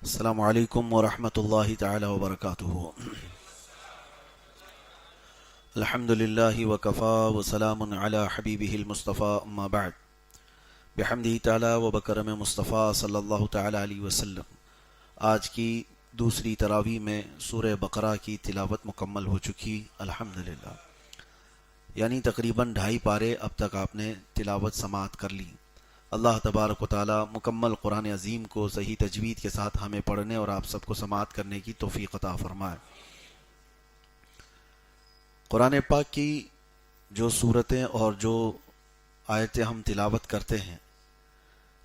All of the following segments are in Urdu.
السلام علیکم ورحمۃ اللہ تعالی وبرکاتہ۔ الحمد للہ وکفا وسلام علی حبیبہ المصطفیٰ اما بعد، بحمدہ تعالی وبکرم مصطفیٰ صلی اللہ تعالی علیہ وسلم۔ آج کی دوسری تراویح میں سورہ بقرہ کی تلاوت مکمل ہو چکی الحمدللہ، یعنی تقریباً 2.5 پارے اب تک آپ نے تلاوت سماعت کر لی۔ اللہ تبارک و تعالی مکمل قرآن عظیم کو صحیح تجوید کے ساتھ ہمیں پڑھنے اور آپ سب کو سماعت کرنے کی توفیق عطا فرمائے۔ قرآن پاک کی جو صورتیں اور جو آیتیں ہم تلاوت کرتے ہیں،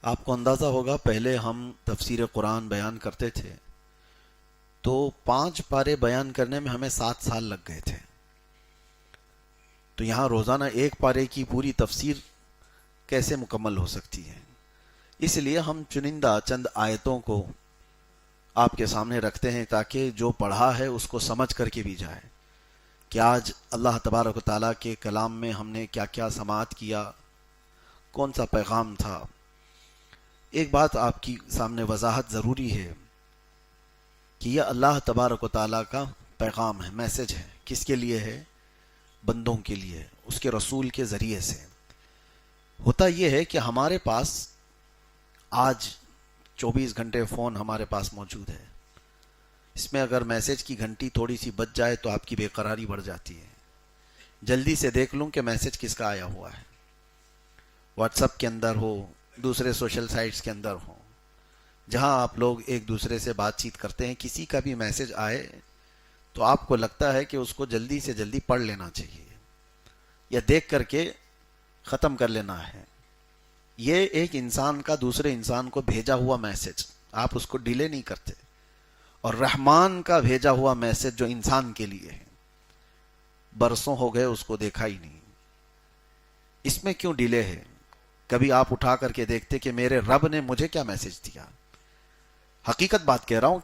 آپ کو اندازہ ہوگا پہلے ہم تفسیر قرآن بیان کرتے تھے تو 5 پارے بیان کرنے میں ہمیں 7 سال لگ گئے تھے۔ تو یہاں روزانہ 1 پارے کی پوری تفسیر کیسے مکمل ہو سکتی ہے؟ اس لیے ہم چنندہ چند آیتوں کو آپ کے سامنے رکھتے ہیں تاکہ جو پڑھا ہے اس کو سمجھ کر کے بھی جائے کہ آج اللہ تبارک و تعالیٰ کے کلام میں ہم نے کیا کیا سماعت کیا، کون سا پیغام تھا۔ ایک بات آپ کی سامنے وضاحت ضروری ہے کہ یہ اللہ تبارک و تعالیٰ کا پیغام ہے، میسج ہے۔ کس کے لیے ہے؟ بندوں کے لیے، اس کے رسول کے ذریعے سے۔ ہوتا یہ ہے کہ ہمارے پاس آج 24 گھنٹے فون ہمارے پاس موجود ہے۔ اس میں اگر میسج کی گھنٹی تھوڑی سی بچ جائے تو آپ کی بے قراری بڑھ جاتی ہے۔ جلدی سے دیکھ لوں کہ میسج کس کا آیا ہوا ہے، واٹس ایپ کے اندر ہو، دوسرے سوشل سائٹس کے اندر ہو، جہاں آپ لوگ ایک دوسرے سے بات چیت کرتے ہیں، کسی کا بھی میسج آئے تو آپ کو لگتا ہے کہ اس کو جلدی سے جلدی پڑھ لینا چاہیے یا دیکھ کر کے ختم کر لینا ہے۔ یہ ایک انسان کا دوسرے انسان کو بھیجا ہوا میسج، آپ اس کو ڈیلے نہیں کرتے۔ اور رحمان کا بھیجا ہوا میسج جو انسان کے لیے ہے، برسوں ہو گئے اس کو دیکھا ہی نہیں، اس میں کیوں ڈیلے ہے؟ کبھی آپ اٹھا کر کے دیکھتے کہ میرے رب نے مجھے کیا میسج دیا۔ حقیقت بات کہہ رہا ہوں،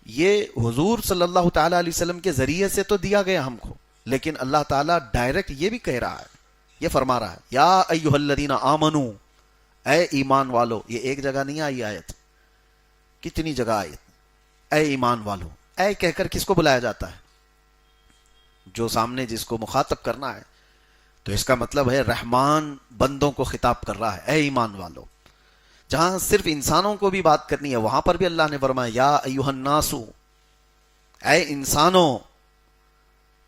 یہ حضور صلی اللہ تعالی علیہ وسلم کے ذریعے سے تو دیا گیا ہم کو، لیکن اللہ تعالیٰ ڈائریکٹ یہ بھی کہہ رہا ہے، یہ فرما رہا ہے یا ایھا الذین آمنو، اے ایمان والو۔ یہ ایک جگہ نہیں آئی آیت، کتنی جگہ آئی، اے ایمان والو۔ اے کہہ کر کس کو بلایا جاتا ہے؟ جو سامنے جس کو مخاطب کرنا ہے، تو اس کا مطلب ہے رحمان بندوں کو خطاب کر رہا ہے، اے ایمان والو۔ جہاں صرف انسانوں کو بھی بات کرنی ہے وہاں پر بھی اللہ نے فرمایا یا ایھا الناس، اے انسانوں،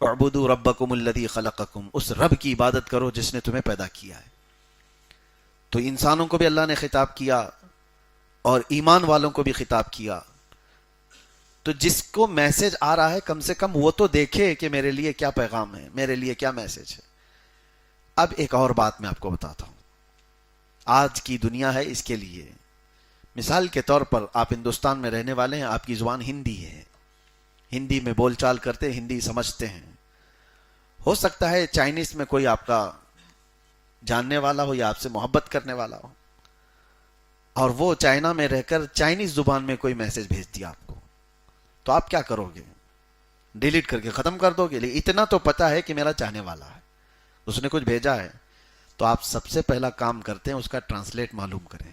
اعبدوا ربکم الذی خلقکم، اس رب کی عبادت کرو جس نے تمہیں پیدا کیا ہے۔ تو انسانوں کو بھی اللہ نے خطاب کیا اور ایمان والوں کو بھی خطاب کیا۔ تو جس کو میسج آ رہا ہے کم سے کم وہ تو دیکھے کہ میرے لیے کیا پیغام ہے، میرے لیے کیا میسج ہے۔ اب ایک اور بات میں آپ کو بتاتا ہوں، آج کی دنیا ہے اس کے لیے۔ مثال کے طور پر آپ ہندوستان میں رہنے والے ہیں، آپ کی زبان ہندی ہے، ہندی میں بول چال کرتے، ہندی سمجھتے ہیں۔ ہو سکتا ہے چائنیز میں کوئی آپ کا جاننے والا ہو یا آپ سے محبت کرنے والا ہو، اور وہ چائنا میں رہ کر چائنیز زبان میں کوئی میسج بھیج دیا آپ کو، تو آپ کیا کرو گے؟ ڈیلیٹ کر کے ختم کر دو گے؟ لیکن اتنا تو پتا ہے کہ میرا چاہنے والا ہے، اس نے کچھ بھیجا ہے، تو آپ سب سے پہلا کام کرتے ہیں اس کا ٹرانسلیٹ معلوم کریں،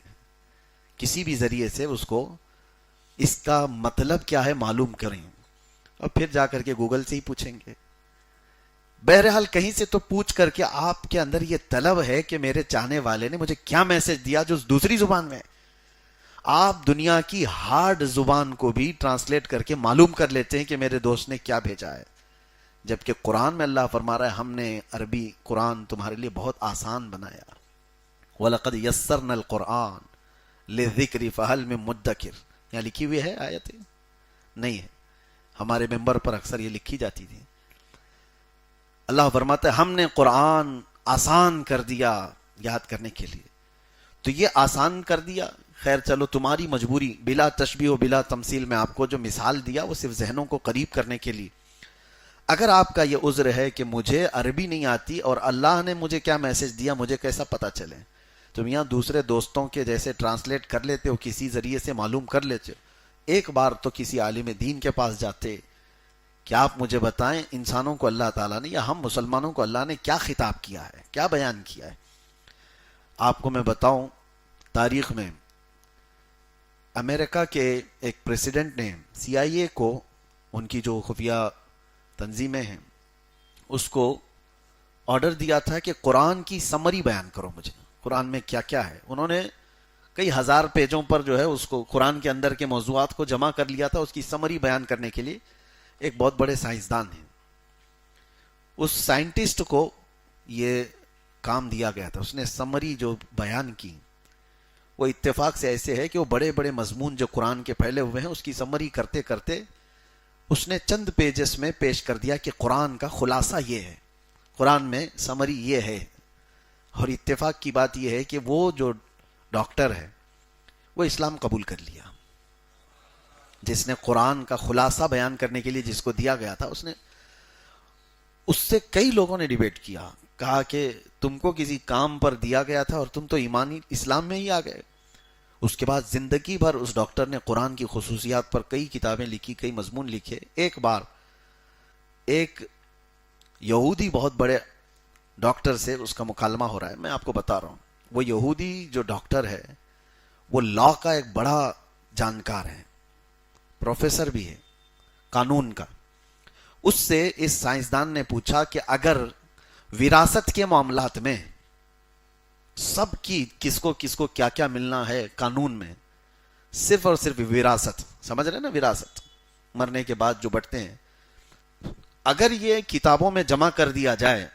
کسی بھی ذریعے سے اس کو اس کا مطلب کیا ہے معلوم کریں، اور پھر جا کر کے گوگل سے ہی پوچھیں گے۔ بہرحال کہیں سے تو پوچھ کر کے آپ کے اندر یہ طلب ہے کہ میرے چاہنے والے نے مجھے کیا میسج دیا جو دوسری زبان میں ہے۔ آپ دنیا کی ہارڈ زبان کو بھی ٹرانسلیٹ کر کے معلوم کر لیتے ہیں کہ میرے دوست نے کیا بھیجا ہے، جبکہ قرآن میں اللہ فرما رہا ہے ہم نے عربی قرآن تمہارے لیے بہت آسان بنایا۔ وَلَقَدْ يَسَّرْنَا الْقُرْآنَ لِلذِّكْرِ فَهَلْ مِن مُدَّكِرٍ، یہاں لکھی ہوئی ہے آیت؟ نہیں ہے، ہمارے ممبر پر اکثر یہ لکھی جاتی تھی۔ اللہ فرماتا ہے ہم نے قرآن آسان کر دیا یاد کرنے کے لیے، تو یہ آسان کر دیا۔ خیر چلو تمہاری مجبوری، بلا تشبیہ و بلا تمثیل میں آپ کو جو مثال دیا وہ صرف ذہنوں کو قریب کرنے کے لیے۔ اگر آپ کا یہ عذر ہے کہ مجھے عربی نہیں آتی اور اللہ نے مجھے کیا میسج دیا مجھے کیسا پتا چلے، تم یہاں دوسرے دوستوں کے جیسے ٹرانسلیٹ کر لیتے ہو، کسی ذریعے سے معلوم کر لیتے ہو، ایک بار تو کسی عالم دین کے پاس جاتے کہ آپ مجھے بتائیں انسانوں کو اللہ تعالیٰ نے یا ہم مسلمانوں کو اللہ نے کیا خطاب کیا ہے، کیا بیان کیا ہے۔ آپ کو میں بتاؤں، تاریخ میں امریکہ کے ایک پریزیڈنٹ نے سی آئی اے کو، ان کی جو خفیہ تنظیمیں ہیں، اس کو آرڈر دیا تھا کہ قرآن کی سمری بیان کرو مجھے، قرآن میں کیا کیا ہے. انہوں نے کئی ہزار پیجوں پر جو ہے اس کو، قرآن کے اندر کے موضوعات کو جمع کر لیا تھا. اس کی سمری بیان کرنے کے لیے ایک بہت بڑے سائنسدان ہیں، اس سائنٹسٹ کو یہ کام دیا گیا تھا. اس نے سمری جو بیان کی وہ اتفاق سے ایسے ہے کہ وہ بڑے بڑے مضمون جو قرآن کے پھیلے ہوئے ہیں اس کی سمری کرتے کرتے اس نے چند پیجز میں پیش کر دیا کہ قرآن کا خلاصہ یہ ہے، قرآن میں سمری یہ ہے. اور اتفاق کی بات یہ ہے کہ وہ جو ڈاکٹر ہے وہ اسلام قبول کر لیا. جس نے قرآن کا خلاصہ بیان کرنے کے لیے جس کو دیا گیا تھا، اس سے کئی لوگوں نے ڈیبیٹ کیا، کہا کہ تم کو کسی کام پر دیا گیا تھا اور تم تو ایمانی اسلام میں ہی آ گئے. اس کے بعد زندگی بھر اس ڈاکٹر نے قرآن کی خصوصیات پر کئی کتابیں لکھی، کئی مضمون لکھے. ایک بار ایک یہودی بہت بڑے ڈاکٹر سے اس کا مکالمہ ہو رہا ہے، میں آپ کو بتا رہا ہوں. وہ یہودی جو ڈاکٹر ہے وہ لا کا ایک بڑا جانکار ہے، پروفیسر بھی ہے قانون کا. اس سے اس سائنسدان نے پوچھا کہ اگر وراثت کے معاملات میں سب کی کس کو کیا کیا ملنا ہے قانون میں، صرف اور صرف وراثت، سمجھ رہے نا، وراثت مرنے کے بعد جو بٹتے ہیں، اگر یہ کتابوں میں جمع کر دیا جائے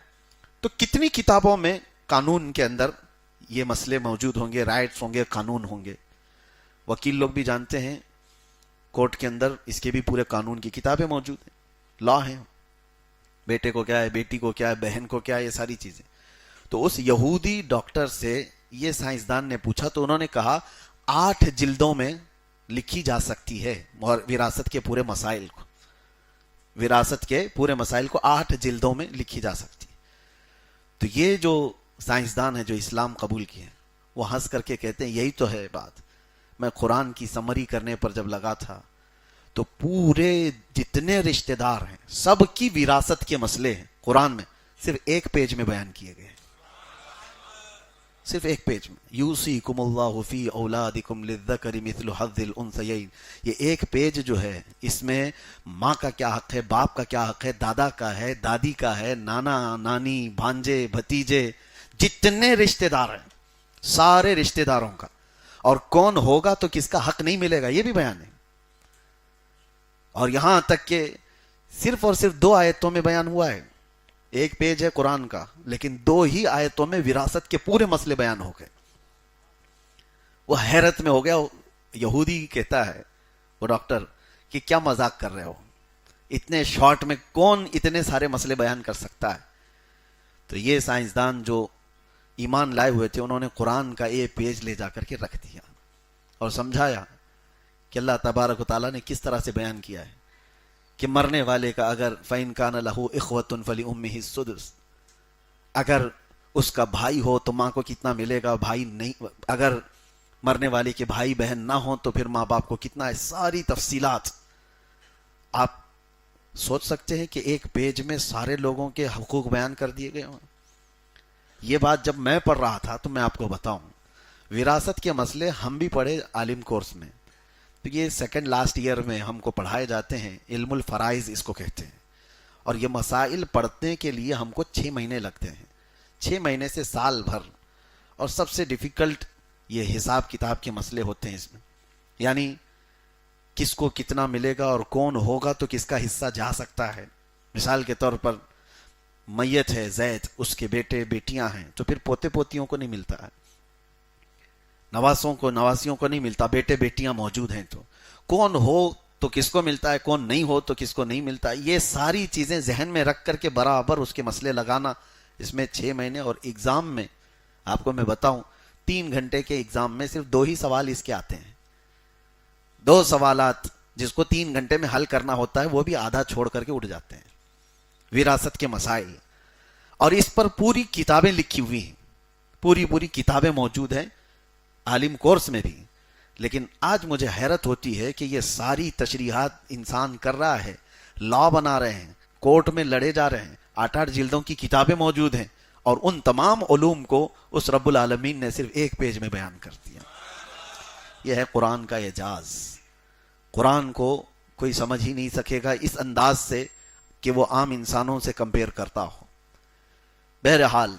تو کتنی کتابوں میں قانون کے اندر یہ مسئلے موجود ہوں گے، رائٹس ہوں گے، قانون ہوں گے. وکیل لوگ بھی جانتے ہیں کورٹ کے اندر اس کے بھی پورے قانون کی کتابیں موجود ہیں، لا ہیں، بیٹے کو کیا ہے، بیٹی کو کیا ہے، بہن کو کیا ہے، یہ ساری چیزیں. تو اس یہودی ڈاکٹر سے یہ سائنسدان نے پوچھا تو انہوں نے کہا 8 جلدوں میں لکھی جا سکتی ہے وراثت کے پورے مسائل کو، وراثت کے پورے مسائل کو 8 جلدوں میں لکھی جا سکتی. تو یہ جو سائنسدان ہے جو اسلام قبول کیے وہ ہنس کر کے کہتے ہیں یہی تو ہے بات. میں قرآن کی سمری کرنے پر جب لگا تھا تو پورے جتنے رشتہ دار ہیں سب کی وراثت کے مسئلے ہیں قرآن میں صرف ایک پیج میں بیان کیے گئے، صرف ایک پیج میں. یوصیکم اللہ فی اولادکم للذکر مثل حظ الانثیین. یہ ایک پیج جو ہے اس میں ماں کا کیا حق ہے، باپ کا کیا حق ہے، دادا کا ہے، دادی کا ہے، نانا نانی، بھانجے بھتیجے، جتنے رشتہ دار ہیں سارے رشتہ داروں کا، اور کون ہوگا تو کس کا حق نہیں ملے گا یہ بھی بیان ہے. اور یہاں تک کہ صرف اور صرف 2 آیتوں میں بیان ہوا ہے. ایک پیج ہے قرآن کا لیکن 2 ہی آیتوں میں وراثت کے پورے مسئلے بیان ہو گئے. وہ حیرت میں ہو گیا. یہودی کہتا ہے وہ ڈاکٹر کہ کیا مذاق کر رہے ہو، اتنے شارٹ میں کون اتنے سارے مسئلے بیان کر سکتا ہے. تو یہ سائنسدان جو ایمان لائے ہوئے تھے انہوں نے قرآن کا ایک پیج لے جا کر کے رکھ دیا اور سمجھایا کہ اللہ تبارک و تعالیٰ نے کس طرح سے بیان کیا ہے کہ مرنے والے کا اگر فَإِن كَانَ لَهُ إِخْوَةٌ فَلِأُمِّهِ السُّدُسُ، اگر اس کا بھائی ہو تو ماں کو کتنا ملے گا، بھائی نہیں، اگر مرنے والے کے بھائی بہن نہ ہوں تو پھر ماں باپ کو کتنا ہے. ساری تفصیلات آپ سوچ سکتے ہیں کہ ایک پیج میں سارے لوگوں کے حقوق بیان کر دیے گئے ہوں. یہ بات جب میں پڑھ رہا تھا تو میں آپ کو بتاؤں، وراثت کے مسئلے ہم بھی پڑھے عالم کورس میں، تو یہ سیکنڈ لاسٹ ایئر میں ہم کو پڑھائے جاتے ہیں، علم الفرائض اس کو کہتے ہیں. اور یہ مسائل پڑھنے کے لیے ہم کو 6 مہینے لگتے ہیں، 6 مہینے سے سال بھر. اور سب سے ڈیفیکلٹ یہ حساب کتاب کے مسئلے ہوتے ہیں اس میں، یعنی کس کو کتنا ملے گا اور کون ہوگا تو کس کا حصہ جا سکتا ہے. مثال کے طور پر میت ہے زید، اس کے بیٹے بیٹیاں ہیں تو پھر پوتے پوتیوں کو نہیں ملتا ہے، نواسیوں کو نہیں ملتا، بیٹے بیٹیاں موجود ہیں تو کون ہو تو کس کو ملتا ہے، کون نہیں ہو تو کس کو نہیں ملتا. یہ ساری چیزیں ذہن میں رکھ کر کے برابر اس کے مسئلے لگانا، اس میں 6 مہینے. اور ایگزام میں آپ کو میں بتاؤں 3 گھنٹے کے ایگزام میں صرف 2 ہی سوال اس کے آتے ہیں. 2 سوالات جس کو 3 گھنٹے میں حل کرنا ہوتا ہے وہ بھی آدھا چھوڑ کر کے اٹھ جاتے ہیں. وراثت کے مسائل، اور اس پر پوری کتابیں لکھی ہوئی ہیں، پوری کتابیں موجود ہیں عالم کورس میں بھی. لیکن آج مجھے حیرت ہوتی ہے کہ یہ ساری تشریحات انسان کر رہا ہے، لا بنا رہے ہیں، کورٹ میں لڑے جا رہے ہیں، 8 جلدوں کی کتابیں موجود ہیں، اور ان تمام علوم کو اس رب العالمین نے صرف ایک پیج میں بیان کر دیا. یہ ہے قرآن کا اعجاز. قرآن کو کوئی سمجھ ہی نہیں سکے گا اس انداز سے کہ وہ عام انسانوں سے کمپیئر کرتا ہو. بہرحال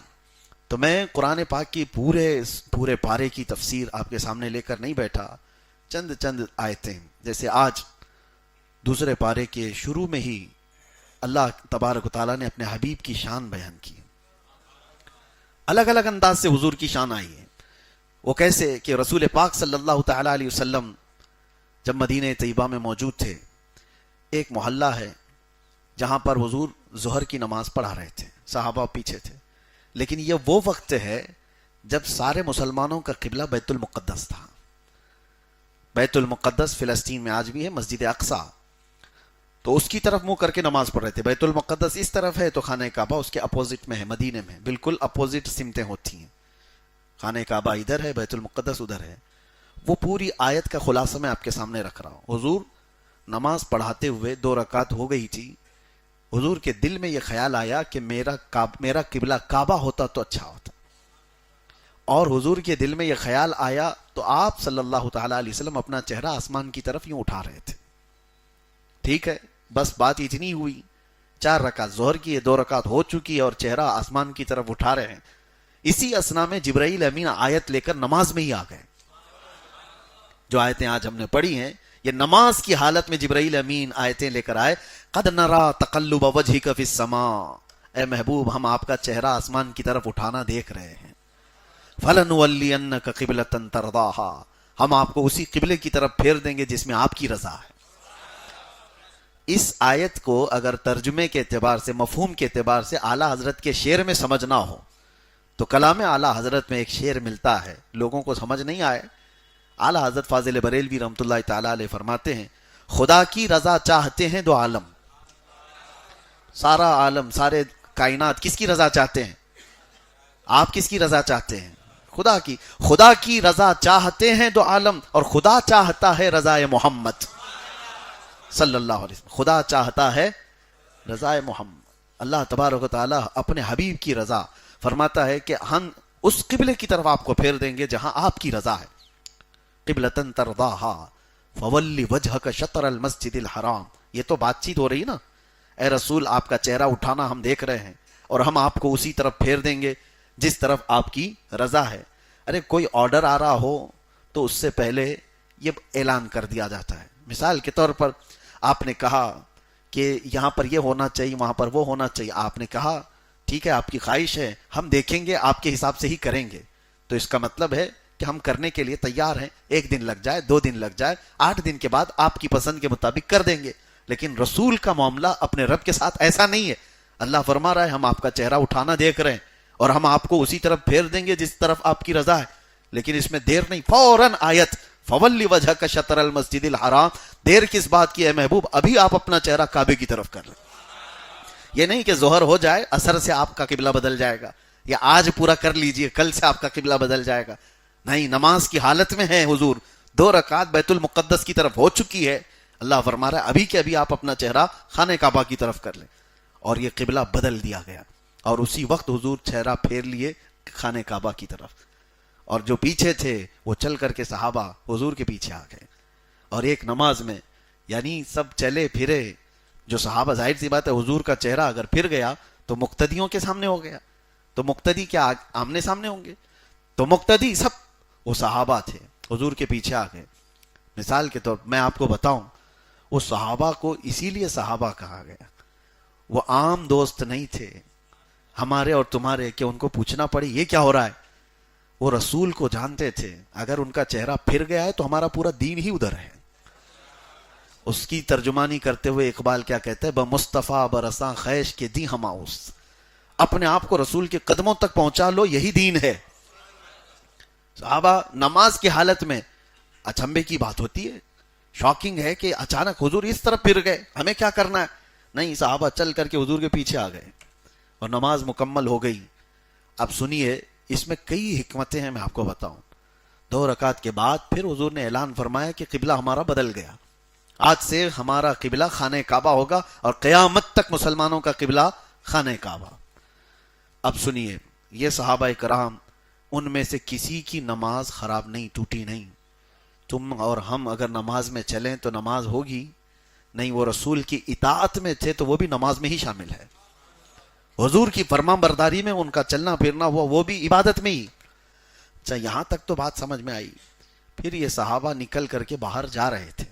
تو میں قرآن پاک کی پورے پارے کی تفسیر آپ کے سامنے لے کر نہیں بیٹھا. چند آیتیں، جیسے آج دوسرے پارے کے شروع میں ہی اللہ تبارک و تعالیٰ نے اپنے حبیب کی شان بیان کی. الگ الگ انداز سے حضور کی شان آئی ہے. وہ کیسے کہ رسول پاک صلی اللہ تعالیٰ علیہ وسلم جب مدینہ طیبہ میں موجود تھے، ایک محلہ ہے جہاں پر حضور ظہر کی نماز پڑھا رہے تھے، صحابہ پیچھے تھے. لیکن یہ وہ وقت ہے جب سارے مسلمانوں کا قبلہ بیت المقدس تھا. بیت المقدس فلسطین میں آج بھی ہے، مسجد اقصیٰ، تو اس کی طرف منہ کر کے نماز پڑھ رہے تھے. بیت المقدس اس طرف ہے تو خانہ کعبہ اس کے اپوزٹ میں ہے، مدینے میں بالکل اپوزٹ سمتیں ہوتی ہیں. خانہ کعبہ ادھر ہے، بیت المقدس ادھر ہے. وہ پوری آیت کا خلاصہ میں آپ کے سامنے رکھ رہا ہوں. حضور نماز پڑھاتے ہوئے 2 رکعت ہو گئی تھی. حضور کے دل میں یہ خیال آیا کہ میرا قبلہ کعبہ ہوتا تو اچھا ہوتا. اور حضور کے دل میں یہ خیال آیا تو آپ صلی اللہ تعالیٰ علیہ وسلم اپنا چہرہ آسمان کی طرف یوں اٹھا رہے تھے. ٹھیک ہے، بس بات اتنی ہوئی. 4 رکعت ظہر کی، 2 رکعت ہو چکی اور چہرہ آسمان کی طرف اٹھا رہے ہیں. اسی اسنا میں جبرائیل امین آیت لے کر نماز میں ہی آ گئے. جو آیتیں آج ہم نے پڑھی ہیں یہ نماز کی حالت میں جبرائیل امین آیتیں لے کر آئے. قد نرا تقلب وجهك في السماء، اے محبوب ہم آپ کا چہرہ آسمان کی طرف اٹھانا دیکھ رہے ہیں. فلنولینک قبلۃ ترضاها، ہم آپ کو اسی قبلے کی طرف پھیر دیں گے جس میں آپ کی رضا ہے. اس آیت کو اگر ترجمے کے اعتبار سے، مفہوم کے اعتبار سے اعلیٰ حضرت کے شعر میں سمجھنا ہو تو کلام اعلیٰ حضرت میں ایک شعر ملتا ہے، لوگوں کو سمجھ نہیں آئے. اعلیٰ حضرت فاضل بریلوی رحمۃ اللہ تعالیٰ علیہ فرماتے ہیں، خدا کی رضا چاہتے ہیں دو عالم. سارا عالم، سارے کائنات کس کی رضا چاہتے ہیں؟ آپ کس کی رضا چاہتے ہیں؟ خدا کی رضا چاہتے ہیں دو عالم، اور خدا چاہتا ہے رضا محمد صلی اللہ علیہ وسلم. خدا چاہتا ہے رضا محمد. اللہ تبارک و تعالیٰ اپنے حبیب کی رضا فرماتا ہے کہ ہم اس قبلے کی طرف آپ کو پھیر دیں گے جہاں آپ کی رضا ہے. قبلۃ ترضاها فولی وجہک شطر المسجد الحرام. یہ تو بات چیت ہو رہی نا، اے رسول آپ کا چہرہ اٹھانا ہم دیکھ رہے ہیں اور ہم آپ کو اسی طرف پھیر دیں گے جس طرف آپ کی رضا ہے. ارے کوئی آرڈر آ رہا ہو تو اس سے پہلے یہ اعلان کر دیا جاتا ہے. مثال کے طور پر آپ نے کہا کہ یہاں پر یہ ہونا چاہیے، وہاں پر وہ ہونا چاہیے. آپ نے کہا ٹھیک ہے آپ کی خواہش ہے، ہم دیکھیں گے، آپ کے حساب سے ہی کریں گے. تو اس کا مطلب ہے کہ ہم کرنے کے لیے تیار ہیں. 1 دن لگ جائے، 2 دن لگ جائے، 8 دن کے بعد آپ کی پسند کے مطابق کر دیں گے. لیکن رسول کا معاملہ اپنے رب کے ساتھ ایسا نہیں ہے. اللہ فرما رہا ہے ہم آپ کا چہرہ اٹھانا دیکھ رہے ہیں اور ہم آپ کو اسی طرف پھیر دیں گے جس طرف آپ کی رضا ہے. لیکن اس میں دیر نہیں، فوراً آیت فولی وجہک شطر المسجد الحرام. دیر کس بات کی ہے محبوب؟ ابھی آپ اپنا چہرہ کعبے کی طرف کر لیں. یہ نہیں کہ ظہر ہو جائے عصر سے آپ کا قبلہ بدل جائے گا، یا آج پورا کر لیجئے کل سے آپ کا قبلہ بدل جائے گا. نہیں، نماز کی حالت میں ہے حضور، 2 رکعت بیت المقدس کی طرف ہو چکی ہے. اللہ فرما رہا ہے ابھی کے ابھی آپ اپنا چہرہ خانہ کعبہ کی طرف کر لیں. اور یہ قبلہ بدل دیا گیا اور اسی وقت حضور چہرہ پھیر لیے خانہ کعبہ کی طرف. اور جو پیچھے تھے وہ چل کر کے صحابہ حضور کے پیچھے آ گئے. اور ایک نماز میں یعنی سب چلے پھرے. جو صحابہ، ظاہر سی بات ہے حضور کا چہرہ اگر پھر گیا تو مقتدیوں کے سامنے ہو گیا، تو مقتدی کیا آمنے سامنے ہوں گے؟ تو مقتدی سب وہ صحابہ تھے، حضور کے پیچھے آ گئے. مثال کے طور میں آپ کو بتاؤں، وہ صحابہ کو اسی لیے صحابہ کہا گیا. وہ عام دوست نہیں تھے ہمارے اور تمہارے کہ ان کو پوچھنا پڑے یہ کیا ہو رہا ہے. وہ رسول کو جانتے تھے، اگر ان کا چہرہ پھر گیا ہے تو ہمارا پورا دین ہی ادھر ہے. اس کی ترجمانی کرتے ہوئے اقبال کیا کہتے ہیں، بمصطفیٰ برساں خیش کے دی ہماؤس. اپنے آپ کو رسول کے قدموں تک پہنچا لو، یہی دین ہے. صحابہ نماز کی حالت میں اچنبے کی بات ہوتی ہے، شاکنگ ہے کہ اچانک حضور اس طرف پھر گئے، ہمیں کیا کرنا ہے؟ نہیں، صحابہ چل کر کے حضور کے پیچھے آ گئے اور نماز مکمل ہو گئی. اب سنیے، اس میں کئی حکمتیں ہیں، میں آپ کو بتاؤں. 2 رکعت کے بعد پھر حضور نے اعلان فرمایا کہ قبلہ ہمارا بدل گیا. آج سے ہمارا قبلہ خانہ کعبہ ہوگا اور قیامت تک مسلمانوں کا قبلہ خانہ کعبہ. اب سنیے، یہ صحابہ کرام ان میں سے کسی کی نماز خراب نہیں، ٹوٹی نہیں. تم اور ہم اگر نماز میں چلیں تو نماز ہوگی نہیں. وہ رسول کی اطاعت میں تھے تو وہ بھی نماز میں ہی شامل ہے. حضور کی فرما برداری میں ان کا چلنا پھرنا ہوا, وہ بھی عبادت میں ہی. اچھا, یہاں تک تو بات سمجھ میں آئی. پھر یہ صحابہ نکل کر کے باہر جا رہے تھے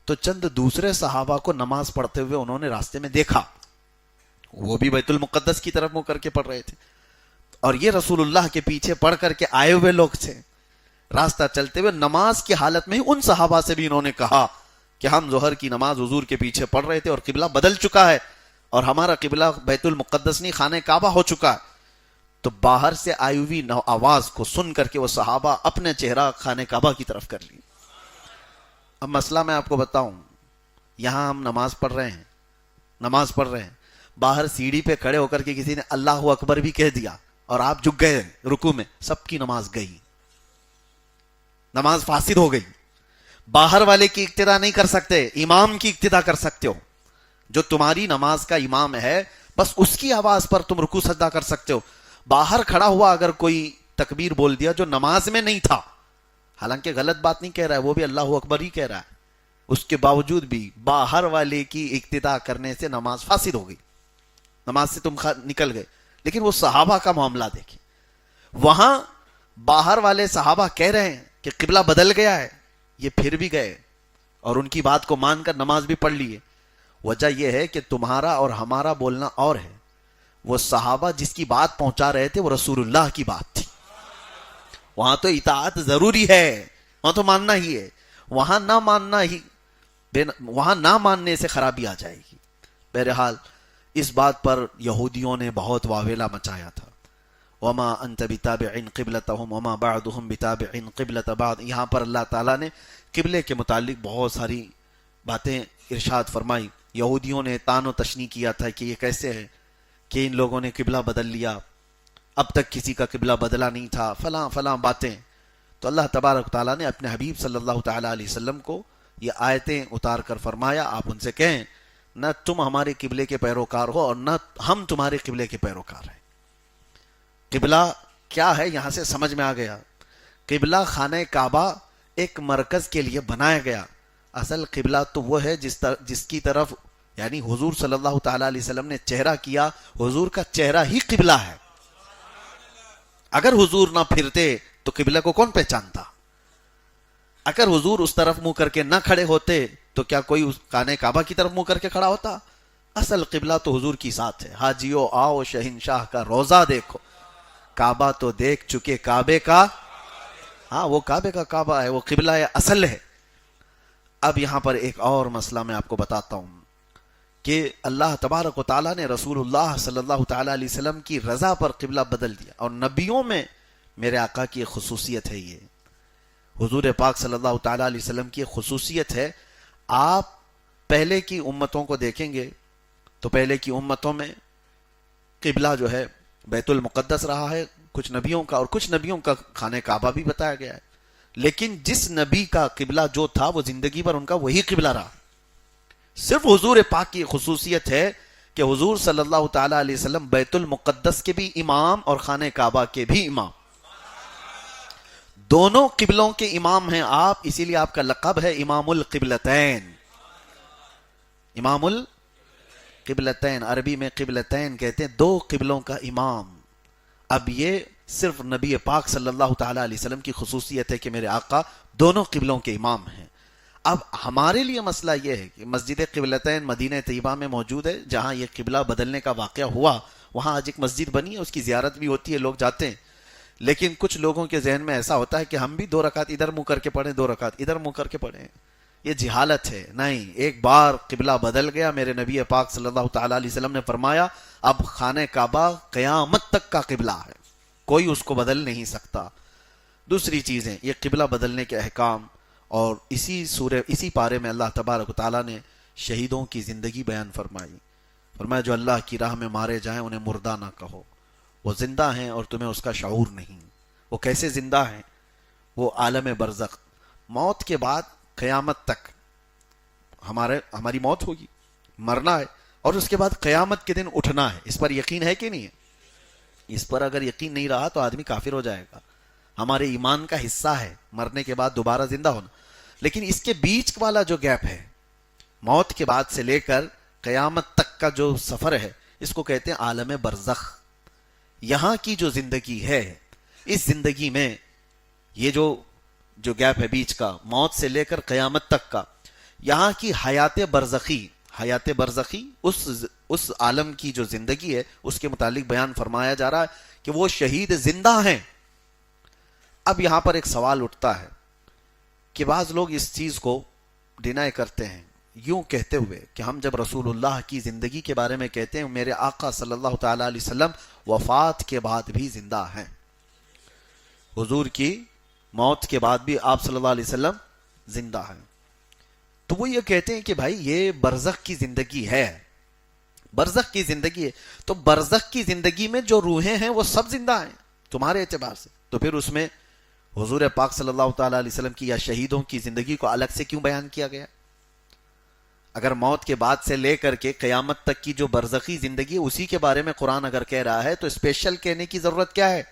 تو چند دوسرے صحابہ کو نماز پڑھتے ہوئے انہوں نے راستے میں دیکھا. وہ بھی بیت المقدس کی طرف منہ کر کے پڑھ رہے تھے, اور یہ رسول اللہ کے پیچھے پڑھ کر کے آئے ہوئے لوگ تھے. راستہ چلتے ہوئے نماز کی حالت میں ہی ان صحابہ سے بھی انہوں نے کہا کہ ہم ظہر کی نماز حضور کے پیچھے پڑھ رہے تھے اور قبلہ بدل چکا ہے, اور ہمارا قبلہ بیت المقدس نہیں خانہ کعبہ ہو چکا ہے. تو باہر سے آئی ہوئی آواز کو سن کر کے وہ صحابہ اپنے چہرہ خانہ کعبہ کی طرف کر لی. اب مسئلہ میں آپ کو بتاؤں, یہاں ہم نماز پڑھ رہے ہیں, باہر سیڑھی پہ کھڑے ہو کر کے کسی نے اللہ اکبر بھی کہہ دیا اور آپ جھک گئے رکوع میں, سب کی نماز گئی, نماز فاسد ہو گئی. باہر والے کی اقتدا نہیں کر سکتے, امام کی اقتدا کر سکتے ہو. جو تمہاری نماز کا امام ہے بس اس کی آواز پر تم رکوع سجدہ کر سکتے ہو. باہر کھڑا ہوا اگر کوئی تکبیر بول دیا جو نماز میں نہیں تھا, حالانکہ غلط بات نہیں کہہ رہا ہے, وہ بھی اللہ اکبر ہی کہہ رہا ہے, اس کے باوجود بھی باہر والے کی اقتدا کرنے سے نماز فاسد ہو گئی, نماز سے تم نکل گئے. لیکن وہ صحابہ کا معاملہ دیکھیں, وہاں باہر والے صحابہ کہہ رہے ہیں کہ قبلہ بدل گیا ہے, یہ پھر بھی گئے اور ان کی بات کو مان کر نماز بھی پڑھ لیے. وجہ یہ ہے کہ تمہارا اور ہمارا بولنا اور ہے. وہ صحابہ جس کی بات پہنچا رہے تھے وہ رسول اللہ کی بات تھی. وہاں تو اطاعت ضروری ہے, وہاں تو ماننا ہی ہے, وہاں نہ ماننے سے خرابی آ جائے گی. بہرحال اس بات پر یہودیوں نے بہت واویلا مچایا تھا. وما انت بتابع قبلتهم وما بعضهم بتابع قبلة بعض. یہاں پر اللہ تعالیٰ نے قبلے کے متعلق بہت ساری باتیں ارشاد فرمائی. یہودیوں نے تان و تشنیع کیا تھا کہ یہ کیسے ہے کہ ان لوگوں نے قبلہ بدل لیا, اب تک کسی کا قبلہ بدلا نہیں تھا, فلاں فلاں باتیں. تو اللہ تبارک تعالیٰ نے اپنے حبیب صلی اللہ تعالیٰ علیہ وسلم کو یہ آیتیں اتار کر فرمایا, آپ ان سے کہیں نہ تم ہمارے قبلے کے پیروکار ہو اور نہ ہم تمہارے قبلے کے پیروکار ہیں. قبلہ کیا ہے یہاں سے سمجھ میں آ گیا. قبلہ خانہ کعبہ ایک مرکز کے لیے بنایا گیا. اصل قبلہ تو وہ ہے جس کی طرف یعنی حضور صلی اللہ تعالیٰ علیہ وسلم نے چہرہ کیا, حضور کا چہرہ ہی قبلہ ہے. اگر حضور نہ پھرتے تو قبلہ کو کون پہچانتا؟ اگر حضور اس طرف منہ کر کے نہ کھڑے ہوتے تو کیا کوئی اس خانہ کعبہ کی طرف منہ کر کے کھڑا ہوتا؟ اصل قبلہ تو حضور کی ذات ہے. حاجیو آؤ شہنشاہ کا روزہ دیکھو, کعبہ تو دیکھ چکے کعبے کا, ہاں وہ کعبے کا کعبہ ہے, وہ قبلہ اصل ہے. اب یہاں پر ایک اور مسئلہ میں آپ کو بتاتا ہوں کہ اللہ تبارک و تعالیٰ نے رسول اللہ صلی اللہ تعالیٰ علیہ وسلم کی رضا پر قبلہ بدل دیا. اور نبیوں میں میرے آقا کی ایک خصوصیت ہے, یہ حضور پاک صلی اللہ تعالیٰ علیہ وسلم کی ایک خصوصیت ہے. آپ پہلے کی امتوں کو دیکھیں گے تو پہلے کی امتوں میں قبلہ جو ہے بیت المقدس رہا ہے کچھ نبیوں کا, اور کچھ نبیوں کا خانہ کعبہ بھی بتایا گیا ہے. لیکن جس نبی کا قبلہ جو تھا وہ زندگی پر ان کا وہی قبلہ رہا. صرف حضور پاک کی خصوصیت ہے کہ حضور صلی اللہ تعالیٰ علیہ وسلم بیت المقدس کے بھی امام اور خانہ کعبہ کے بھی امام, دونوں قبلوں کے امام ہیں آپ. اسی لیے آپ کا لقب ہے امام القبلتین. امام القبلتین, عربی میں قبلتین کہتے ہیں, دو قبلوں کا امام. اب یہ صرف نبی پاک صلی اللہ تعالیٰ علیہ وسلم کی خصوصیت ہے کہ میرے آقا دونوں قبلوں کے امام ہیں. اب ہمارے لیے مسئلہ یہ ہے کہ مسجد قبلتین مدینہ طیبہ میں موجود ہے, جہاں یہ قبلہ بدلنے کا واقعہ ہوا وہاں آج ایک مسجد بنی ہے, اس کی زیارت بھی ہوتی ہے, لوگ جاتے ہیں. لیکن کچھ لوگوں کے ذہن میں ایسا ہوتا ہے کہ ہم بھی 2 رکعت ادھر منہ کر کے پڑھیں, 2 رکعت ادھر منہ کر کے پڑھیں. یہ جہالت ہے. نہیں, ایک بار قبلہ بدل گیا, میرے نبی پاک صلی اللہ تعالیٰ علیہ وسلم نے فرمایا اب خانہ کعبہ قیامت تک کا قبلہ ہے, کوئی اس کو بدل نہیں سکتا. دوسری چیزیں یہ قبلہ بدلنے کے احکام, اور اسی پارے میں اللہ تبارک و تعالیٰ نے شہیدوں کی زندگی بیان فرمائی. فرمایا جو اللہ کی راہ میں مارے جائیں انہیں مردہ نہ کہو, وہ زندہ ہیں اور تمہیں اس کا شعور نہیں. وہ کیسے زندہ ہیں؟ وہ عالم برزخ, موت کے بعد قیامت تک ہماری موت ہوگی, مرنا ہے, اور اس کے بعد قیامت کے دن اٹھنا ہے. اس پر یقین ہے کہ نہیں ہے؟ اس پر اگر یقین نہیں رہا تو آدمی کافر ہو جائے گا. ہمارے ایمان کا حصہ ہے مرنے کے بعد دوبارہ زندہ ہونا. لیکن اس کے بیچ والا جو گیپ ہے، موت کے بعد سے لے کر قیامت تک کا جو سفر ہے، اس کو کہتے ہیں عالم برزخ. یہاں کی جو زندگی ہے، اس زندگی میں یہ جو گیپ ہے بیچ کا، موت سے لے کر قیامت تک کا، یہاں کی حیات برزخی اس عالم کی جو زندگی ہے، اس کے متعلق بیان فرمایا جا رہا ہے کہ وہ شہید زندہ ہیں. اب یہاں پر ایک سوال اٹھتا ہے کہ بعض لوگ اس چیز کو ڈینائی کرتے ہیں، یوں کہتے ہوئے کہ ہم جب رسول اللہ کی زندگی کے بارے میں کہتے ہیں، میرے آقا صلی اللہ تعالی علیہ وسلم وفات کے بعد بھی زندہ ہیں، حضور کی موت کے بعد بھی آپ صلی اللہ علیہ وسلم زندہ ہیں. تو وہ یہ کہتے ہیں کہ بھائی یہ برزخ کی زندگی ہے، برزخ کی زندگی ہے، تو برزخ کی زندگی میں جو روحیں ہیں وہ سب زندہ ہیں تمہارے اعتبار سے، تو پھر اس میں حضور پاک صلی اللہ تعالی علیہ وسلم کی یا شہیدوں کی زندگی کو الگ سے کیوں بیان کیا گیا؟ اگر موت کے بعد سے لے کر کے قیامت تک کی جو برزخی زندگی ہے اسی کے بارے میں قرآن اگر کہہ رہا ہے، تو اسپیشل کہنے کی ضرورت کیا ہے؟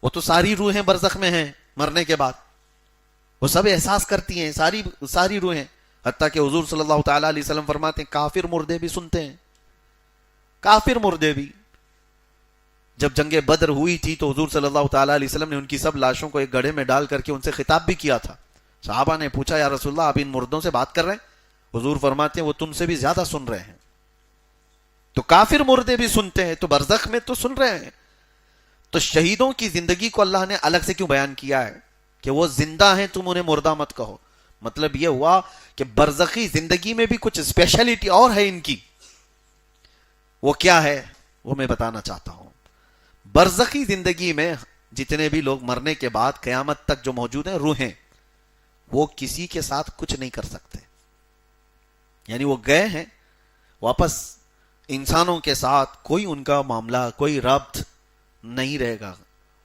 وہ تو ساری روحیں برزخ میں ہیں، مرنے کے بعد وہ سب احساس کرتی ہیں، ساری روحیں. حتیٰ کہ حضور صلی اللہ تعالی علیہ وسلم فرماتے ہیں کافر مردے بھی سنتے ہیں، کافر مردے بھی. جب جنگ بدر ہوئی تھی تو حضور صلی اللہ تعالی علیہ وسلم نے ان کی سب لاشوں کو ایک گڑھے میں ڈال کر کے ان سے خطاب بھی کیا تھا. صحابہ نے پوچھا یا رسول اللہ آپ ان مردوں سے بات کر رہے ہیں؟ حضور فرماتے ہیں وہ تم سے بھی زیادہ سن رہے ہیں. تو کافر مردے بھی سنتے ہیں، تو برزخ میں تو سن رہے ہیں. تو شہیدوں کی زندگی کو اللہ نے الگ سے کیوں بیان کیا ہے کہ وہ زندہ ہیں، تم انہیں مردہ مت کہو؟ مطلب یہ ہوا کہ برزخی زندگی میں بھی کچھ اسپیشلٹی اور ہے ان کی. وہ کیا ہے وہ میں بتانا چاہتا ہوں. برزخی زندگی میں جتنے بھی لوگ مرنے کے بعد قیامت تک جو موجود ہیں روحیں، وہ کسی کے ساتھ کچھ نہیں کر سکتے. یعنی وہ گئے ہیں واپس، انسانوں کے ساتھ کوئی ان کا معاملہ، کوئی ربط نہیں رہے گا.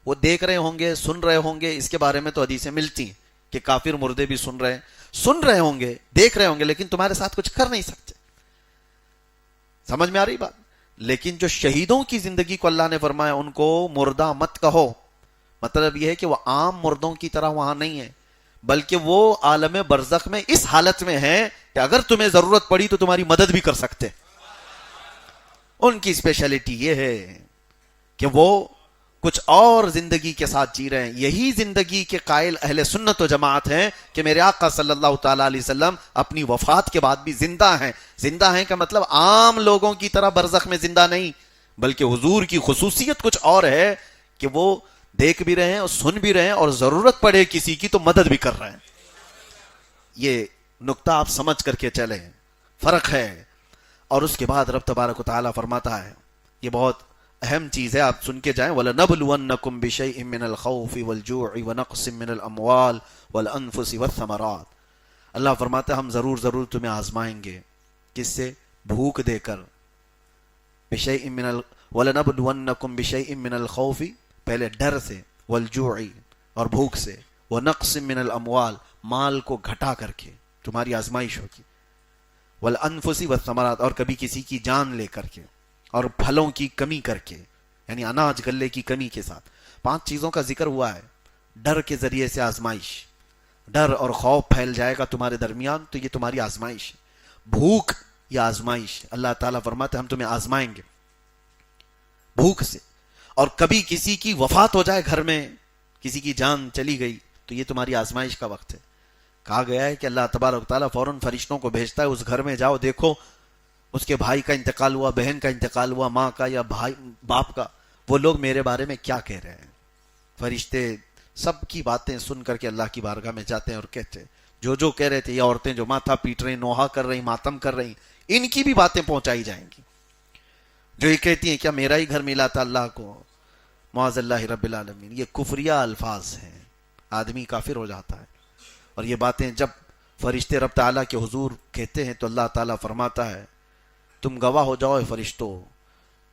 وہ دیکھ رہے ہوں گے، سن رہے ہوں گے. اس کے بارے میں تو حدیثیں ملتی ہیں کہ کافر مردے بھی سن رہے ہوں گے، دیکھ رہے ہوں گے، لیکن تمہارے ساتھ کچھ کر نہیں سکتے. سمجھ میں آ رہی بات؟ لیکن جو شہیدوں کی زندگی کو اللہ نے فرمایا ان کو مردہ مت کہو، مطلب یہ ہے کہ وہ عام مردوں کی طرح وہاں نہیں ہے، بلکہ وہ عالم برزخ میں اس حالت میں ہے کہ اگر تمہیں ضرورت پڑی تو تمہاری مدد بھی کر سکتے. ان کی اسپیشلٹی یہ ہے کہ وہ کچھ اور زندگی کے ساتھ جی رہے ہیں. یہی زندگی کے قائل اہل سنت و جماعت ہیں کہ میرے آقا صلی اللہ تعالی علیہ وسلم اپنی وفات کے بعد بھی زندہ ہیں. زندہ ہیں کا مطلب عام لوگوں کی طرح برزخ میں زندہ نہیں، بلکہ حضور کی خصوصیت کچھ اور ہے کہ وہ دیکھ بھی رہے ہیں اور سن بھی رہے ہیں، اور ضرورت پڑے کسی کی تو مدد بھی کر رہے ہیں. یہ نقطہ آپ سمجھ کر کے چلیں، فرق ہے. اور اس کے بعد رب تبارک و تعالیٰ فرماتا ہے، یہ بہت اہم چیز ہے، آپ سن کے جائیں، وَلَنَبْلُوَنَّكُمْ بِشَيْءٍ مِّنَ الْخَوْفِ وَالْجُوعِ وَنَقْصٍ مِّنَ الْأَمْوَالِ وَالْأَنفُسِ وَالثَّمَرَاتِ. اللہ فرماتا ہے ہم ضرور تمہیں آزمائیں گے. کس سے؟ بھوک دے کر. وَلَنَبْلُوَنَّكُمْ بِشَيْءٍ مِّنَ الْخَوْفِ، پہلے ڈر سے، وَالْجُوعِ اور بھوک سے، وَنَقْصٍ مِّنَ الْأَمْوَالِ مال کو گھٹا کر کے تمہاری آزمائش ہوگی، وَالْأَنفُسِ وَالثَّمَرَاتِ اور کبھی کسی کی جان لے کر کے، اور پھلوں کی کمی کر کے، یعنی اناج غلے کی کمی کے ساتھ. 5 چیزوں کا ذکر ہوا ہے. ڈر کے ذریعے سے آزمائش، ڈر اور خوف پھیل جائے گا تمہارے درمیان تو یہ تمہاری آزمائش ہے. بھوک یا آزمائش، اللہ تعالیٰ فرماتے ہم تمہیں آزمائیں گے بھوک سے. اور کبھی کسی کی وفات ہو جائے، گھر میں کسی کی جان چلی گئی تو یہ تمہاری آزمائش کا وقت ہے. کہا گیا ہے کہ اللہ تبارک و تعالیٰ فوراً فرشتوں کو بھیجتا ہے، اس گھر میں جاؤ، دیکھو اس کے بھائی کا انتقال ہوا، بہن کا انتقال ہوا، ماں کا یا بھائی باپ کا، وہ لوگ میرے بارے میں کیا کہہ رہے ہیں. فرشتے سب کی باتیں سن کر کے اللہ کی بارگاہ میں جاتے ہیں اور کہتے ہیں جو کہہ رہے تھے، یہ عورتیں جو ماتھا پیٹ رہی، نوحہ کر رہی، ماتم کر رہی، ان کی بھی باتیں پہنچائی جائیں گی. جو یہ کہتی ہیں کیا میرا ہی گھر ملا تھا اللہ کو، معاذ اللہ رب العالمین. یہ کفریہ الفاظ ہیں، آدمی کافر ہو جاتا ہے. اور یہ باتیں جب فرشتے رب تعالیٰ کے حضور کہتے ہیں تو اللہ تعالیٰ فرماتا ہے تم گواہ ہو جاؤ فرشتوں،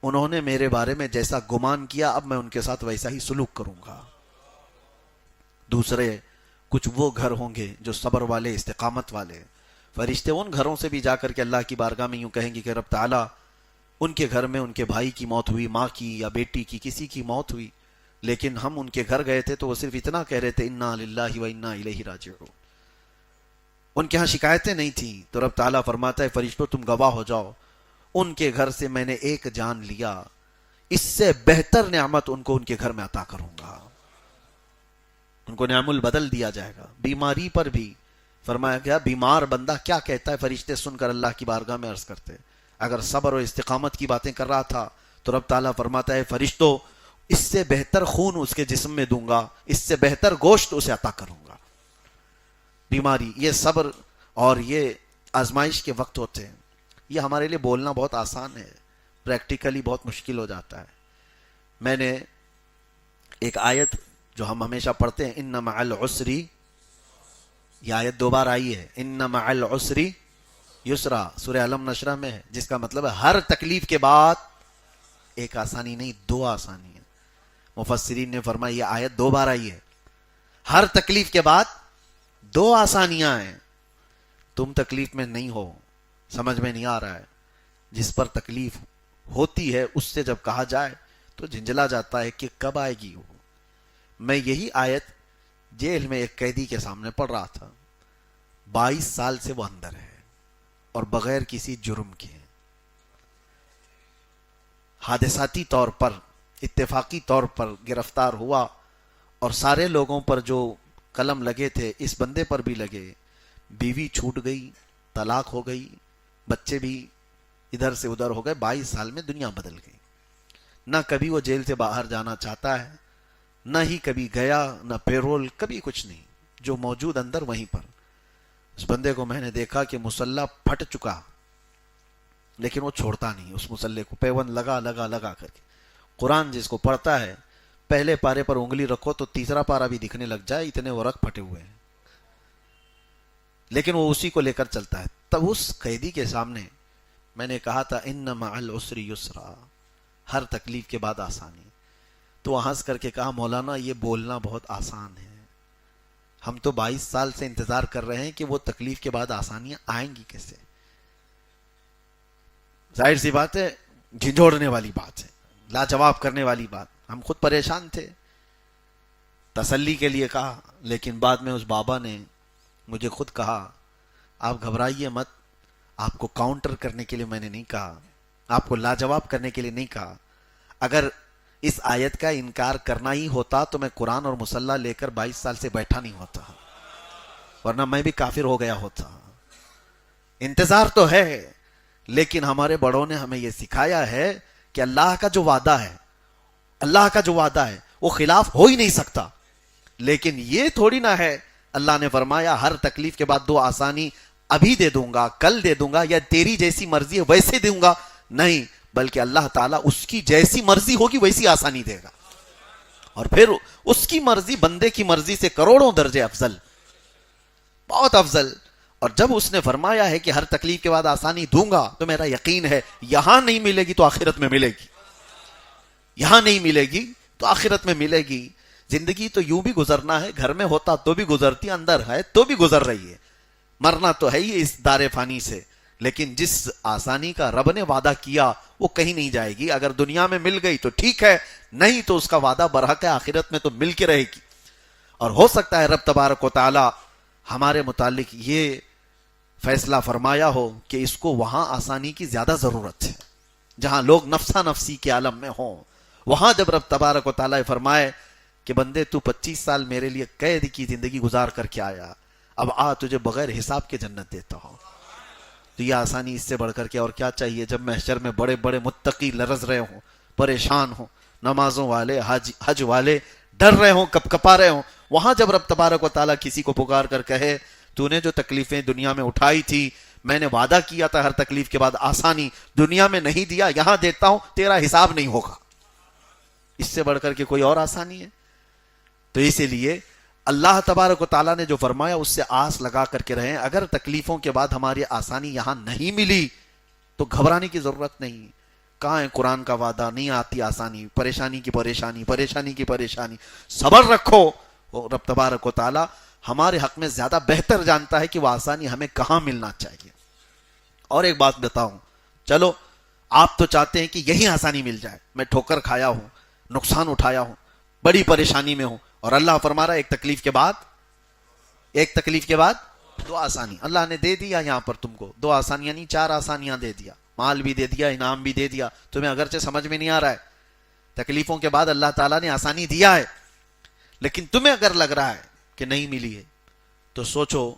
انہوں نے میرے بارے میں جیسا گمان کیا اب میں ان کے ساتھ ویسا ہی سلوک کروں گا. دوسرے کچھ وہ گھر ہوں گے جو صبر والے، استقامت والے. فرشتے ان گھروں سے بھی جا کر کے اللہ کی بارگاہ میں یوں کہیں گے کہ رب تعالیٰ ان کے گھر میں ان کے بھائی کی موت ہوئی، ماں کی یا بیٹی کی، کسی کی موت ہوئی، لیکن ہم ان کے گھر گئے تھے تو وہ صرف اتنا کہہ رہے تھے انا للہ و انا الیہ راجعون. ان کے ہاں شکایتیں نہیں تھیں، تو رب تعالیٰ فرماتا ہے فرشتوں تم گواہ ہو جاؤ، ان کے گھر سے میں نے ایک جان لیا، اس سے بہتر نعمت ان کو ان کے گھر میں عطا کروں گا، ان کو نعم البدل دیا جائے گا۔ بیماری پر بھی فرمایا گیا بیمار بندہ کیا کہتا ہے، فرشتے سن کر اللہ کی بارگاہ میں عرض کرتے، اگر صبر و استقامت کی باتیں کر رہا تھا تو رب تعالیٰ فرماتا ہے فرشتوں اس سے بہتر خون اس کے جسم میں دوں گا، اس سے بہتر گوشت اسے عطا کروں گا۔ بیماری، یہ صبر اور یہ آزمائش کے وقت ہوتے ہیں، یہ ہمارے لیے بولنا بہت آسان ہے، پریکٹیکلی بہت مشکل ہو جاتا ہے۔ میں نے ایک آیت جو ہم ہمیشہ پڑھتے ہیں، ان مع العسر، یہ آیت دو بار آئی ہے، ان مع العسر یسرا، سورہ علم نشرہ میں ہے، جس کا مطلب ہے ہر تکلیف کے بعد ایک آسانی نہیں، دو آسانی ہیں۔ مفسرین نے فرمایا یہ آیت دو بار آئی ہے، ہر تکلیف کے بعد دو آسانیاں ہیں۔ تم تکلیف میں نہیں ہو، سمجھ میں نہیں آ رہا ہے، جس پر تکلیف ہوتی ہے اس سے جب کہا جائے تو جھنجلا جاتا ہے کہ کب آئے گی وہ۔ میں یہی آیت جیل میں ایک قیدی کے سامنے پڑھ رہا تھا، 22 سال سے وہ اندر ہے اور بغیر کسی جرم کے، حادثاتی طور پر، اتفاقی طور پر گرفتار ہوا، اور سارے لوگوں پر جو قلم لگے تھے اس بندے پر بھی لگے، بیوی چھوٹ گئی، طلاق ہو گئی، بچے بھی ادھر سے ادھر ہو گئے، 22 سال میں دنیا بدل گئی۔ نہ کبھی وہ جیل سے باہر جانا چاہتا ہے، نہ ہی کبھی گیا، نہ پیرول، کبھی کچھ نہیں، جو موجود اندر وہیں پر۔ اس بندے کو میں نے دیکھا کہ مسلح پھٹ چکا، لیکن وہ چھوڑتا نہیں اس مسلح کو، پیوند لگا لگا لگا کر کے۔ قرآن جس کو پڑھتا ہے، پہلے پارے پر انگلی رکھو تو تیسرا پارا بھی دکھنے لگ جائے، اتنے وہ رگ پھٹے ہوئے ہیں، لیکن وہ اسی کو لے کر چلتا ہے۔ تب اس قیدی کے سامنے میں نے کہا تھا ان مع العسر یسرا، ہر تکلیف کے بعد آسانی۔ تو وہ ہنس کر کے کہا مولانا یہ بولنا بہت آسان ہے، ہم تو 22 سال سے انتظار کر رہے ہیں کہ وہ تکلیف کے بعد آسانیاں آئیں گی کیسے۔ ظاہر سی بات ہے، جھنجھوڑنے والی بات ہے، لاجواب کرنے والی بات۔ ہم خود پریشان تھے، تسلی کے لیے کہا، لیکن بعد میں اس بابا نے مجھے خود کہا آپ گھبرائیے مت، آپ کو کاؤنٹر کرنے کے لیے میں نے نہیں کہا، آپ کو لاجواب کرنے کے لیے نہیں کہا۔ اگر اس آیت کا انکار کرنا ہی ہوتا تو میں قرآن اور مصلی لے کر 22 سال سے بیٹھا نہیں ہوتا، ورنہ میں بھی کافر ہو گیا ہوتا۔ انتظار تو ہے، لیکن ہمارے بڑوں نے ہمیں یہ سکھایا ہے کہ اللہ کا جو وعدہ ہے، اللہ کا جو وعدہ ہے وہ خلاف ہو ہی نہیں سکتا۔ لیکن یہ تھوڑی نہ ہے، اللہ نے فرمایا ہر تکلیف کے بعد دو آسانی ابھی دے دوں گا، کل دے دوں گا، یا تیری جیسی مرضی ہے ویسے دوں گا، نہیں، بلکہ اللہ تعالیٰ اس کی جیسی مرضی ہوگی ویسی آسانی دے گا، اور پھر اس کی مرضی بندے کی مرضی سے کروڑوں درجے افضل، بہت افضل۔ اور جب اس نے فرمایا ہے کہ ہر تکلیف کے بعد آسانی دوں گا، تو میرا یقین ہے یہاں نہیں ملے گی تو آخرت میں ملے گی، یہاں نہیں ملے گی تو آخرت میں ملے گی۔ زندگی تو یوں بھی گزرنا ہے، گھر میں ہوتا تو بھی گزرتی، اندر ہے تو بھی گزر رہی ہے، مرنا تو ہے ہی اس دار فانی سے، لیکن جس آسانی کا رب نے وعدہ کیا وہ کہیں نہیں جائے گی۔ اگر دنیا میں مل گئی تو ٹھیک ہے، نہیں تو اس کا وعدہ برحق ہے، آخرت میں تو مل کے رہے گی۔ اور ہو سکتا ہے رب تبارک و تعالی ہمارے متعلق یہ فیصلہ فرمایا ہو کہ اس کو وہاں آسانی کی زیادہ ضرورت ہے، جہاں لوگ نفسا نفسی کے عالم میں ہوں، وہاں جب رب تبارک و تعالی فرمائے کہ بندے تو 25 سال میرے لیے قید کی زندگی گزار کر کے آیا، اب آ تجھے بغیر حساب کے جنت دیتا ہوں، تو یہ آسانی اس سے بڑھ کر کے اور کیا چاہیے؟ جب محشر میں بڑے بڑے متقی لرز رہے ہوں، پریشان ہوں، نمازوں والے، حج والے ڈر رہے ہوں، کپ کپا رہے ہوں، وہاں جب رب تبارک و تعالیٰ کسی کو پکار کر کہے تو نے جو تکلیفیں دنیا میں اٹھائی تھی، میں نے وعدہ کیا تھا ہر تکلیف کے بعد آسانی، دنیا میں نہیں دیا، یہاں دیتا ہوں، تیرا حساب نہیں ہوگا، اس سے بڑھ کر کے کوئی اور آسانی ہے؟ تو اسی لیے اللہ تبارک و تعالیٰ نے جو فرمایا اس سے آس لگا کر کے رہیں۔ اگر تکلیفوں کے بعد ہماری آسانی یہاں نہیں ملی تو گھبرانے کی ضرورت نہیں۔ کہاں ہے قرآن کا وعدہ؟ نہیں آتی آسانی، پریشانی کی پریشانی، پریشانی کی پریشانی، صبر رکھو، رب تبارک و تعالیٰ ہمارے حق میں زیادہ بہتر جانتا ہے کہ وہ آسانی ہمیں کہاں ملنا چاہیے۔ اور ایک بات بتاؤں، چلو آپ تو چاہتے ہیں کہ یہی آسانی مل جائے، میں ٹھوکر کھایا ہوں، نقصان اٹھایا ہوں، بڑی پریشانی میں ہوں، اور اللہ فرما رہا ہے ایک تکلیف کے بعد دو آسانی اللہ نے دے دیا یہاں پر تم کو، دو آسانیاں نہیں 4 آسانیاں دے دیا، مال بھی دے دیا، انعام بھی دے دیا. تمہیں اگرچہ سمجھ میں نہیں آ رہا ہے، تکلیفوں کے بعد اللہ تعالیٰ نے آسانی دیا ہے، لیکن تمہیں اگر لگ رہا ہے کہ نہیں ملی ہے تو سوچو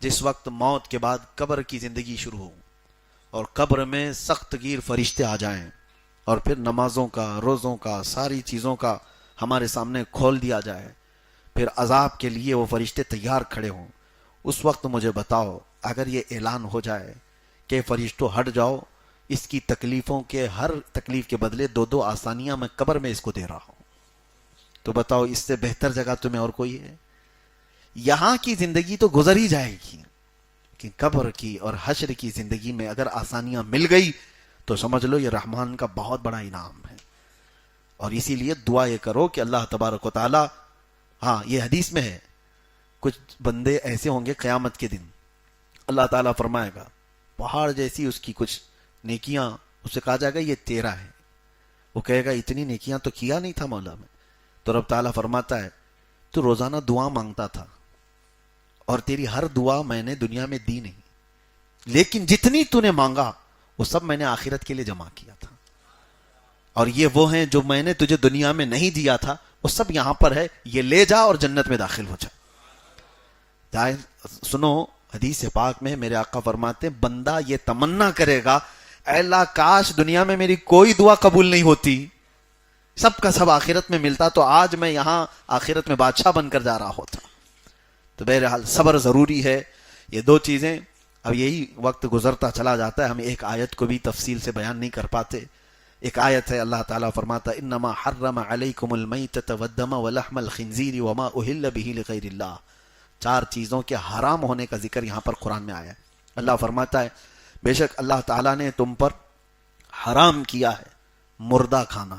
جس وقت موت کے بعد قبر کی زندگی شروع ہو اور قبر میں سخت گیر فرشتے آ جائیں اور پھر نمازوں کا، روزوں کا، ساری چیزوں کا ہمارے سامنے کھول دیا جائے، پھر عذاب کے لیے وہ فرشتے تیار کھڑے ہوں، اس وقت مجھے بتاؤ اگر یہ اعلان ہو جائے کہ فرشتوں ہٹ جاؤ، اس کی تکلیفوں کے ہر تکلیف کے بدلے 2 آسانیاں میں قبر میں اس کو دے رہا ہوں، تو بتاؤ اس سے بہتر جگہ تمہیں اور کوئی ہے؟ یہاں کی زندگی تو گزر ہی جائے گی، کہ قبر کی اور حشر کی زندگی میں اگر آسانیاں مل گئی تو سمجھ لو یہ رحمان کا بہت بڑا انعام ہے. اور اسی لیے دعا یہ کرو کہ اللہ تبارک و تعالی، ہاں یہ حدیث میں ہے، کچھ بندے ایسے ہوں گے قیامت کے دن اللہ تعالیٰ فرمائے گا پہاڑ جیسی اس کی کچھ نیکیاں، اسے کہا جائے گا یہ تیرا ہے، وہ کہے گا اتنی نیکیاں تو کیا نہیں تھا مولا میں. تو رب تعالیٰ فرماتا ہے تو روزانہ دعا مانگتا تھا اور تیری ہر دعا میں نے دنیا میں دی نہیں، لیکن جتنی تو نے مانگا وہ سب میں نے آخرت کے لیے جمع کیا تھا، اور یہ وہ ہیں جو میں نے تجھے دنیا میں نہیں دیا تھا وہ سب یہاں پر ہے، یہ لے جا اور جنت میں داخل ہو جا. سنو حدیث پاک میں میرے آقا فرماتے ہیں بندہ یہ تمنا کرے گا اے اللہ کاش دنیا میں میری کوئی دعا قبول نہیں ہوتی، سب کا سب آخرت میں ملتا تو آج میں یہاں آخرت میں بادشاہ بن کر جا رہا ہوتا. تو بہرحال صبر ضروری ہے. یہ 2 چیزیں، اب یہی وقت گزرتا چلا جاتا ہے، ہم ایک آیت کو بھی تفصیل سے بیان نہیں کر پاتے. ایک آیت ہے اللہ تعالیٰ فرماتا ہے انما حرم علیکم المیتۃ والدم ولحم الخنزیر وما اہل بہ لغیر اللہ. 4 چیزوں کے حرام ہونے کا ذکر یہاں پر قرآن میں آیا ہے. اللہ فرماتا ہے بے شک اللہ تعالیٰ نے تم پر حرام کیا ہے مردہ کھانا.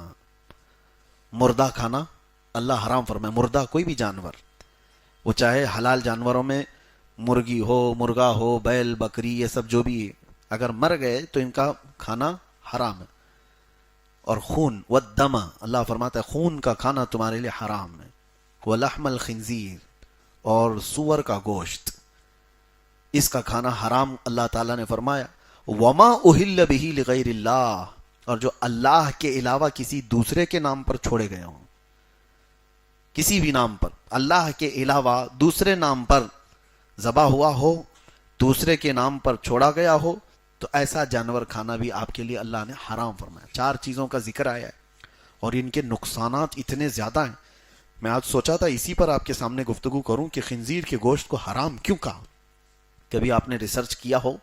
مردہ کھانا اللہ حرام فرمائے. مردہ کوئی بھی جانور، وہ چاہے حلال جانوروں میں مرغی ہو، مرغا ہو، بیل، بکری، یہ سب جو بھی اگر مر گئے تو ان کا کھانا حرام ہے. اور خون والدم، اللہ فرماتا ہے خون کا کھانا تمہارے لیے حرام ہے. ولحم الخنزیر، اور سور کا گوشت، اس کا کھانا حرام اللہ تعالیٰ نے فرمایا. وما اہل بہ لغیر اللہ، اور جو اللہ کے علاوہ کسی دوسرے کے نام پر چھوڑے گئے ہوں، کسی بھی نام پر اللہ کے علاوہ دوسرے نام پر ذبح ہوا ہو، دوسرے کے نام پر چھوڑا گیا ہو، تو ایسا جانور کھانا بھی آپ کے لیے اللہ نے حرام فرمایا. 4 چیزوں کا ذکر آیا ہے اور ان کے نقصانات اتنے زیادہ ہیں. میں آج سوچا تھا اسی پر آپ کے سامنے گفتگو کروں کہ خنزیر کے گوشت کو حرام کیوں کہا. کبھی آپ نے ریسرچ کیا ہو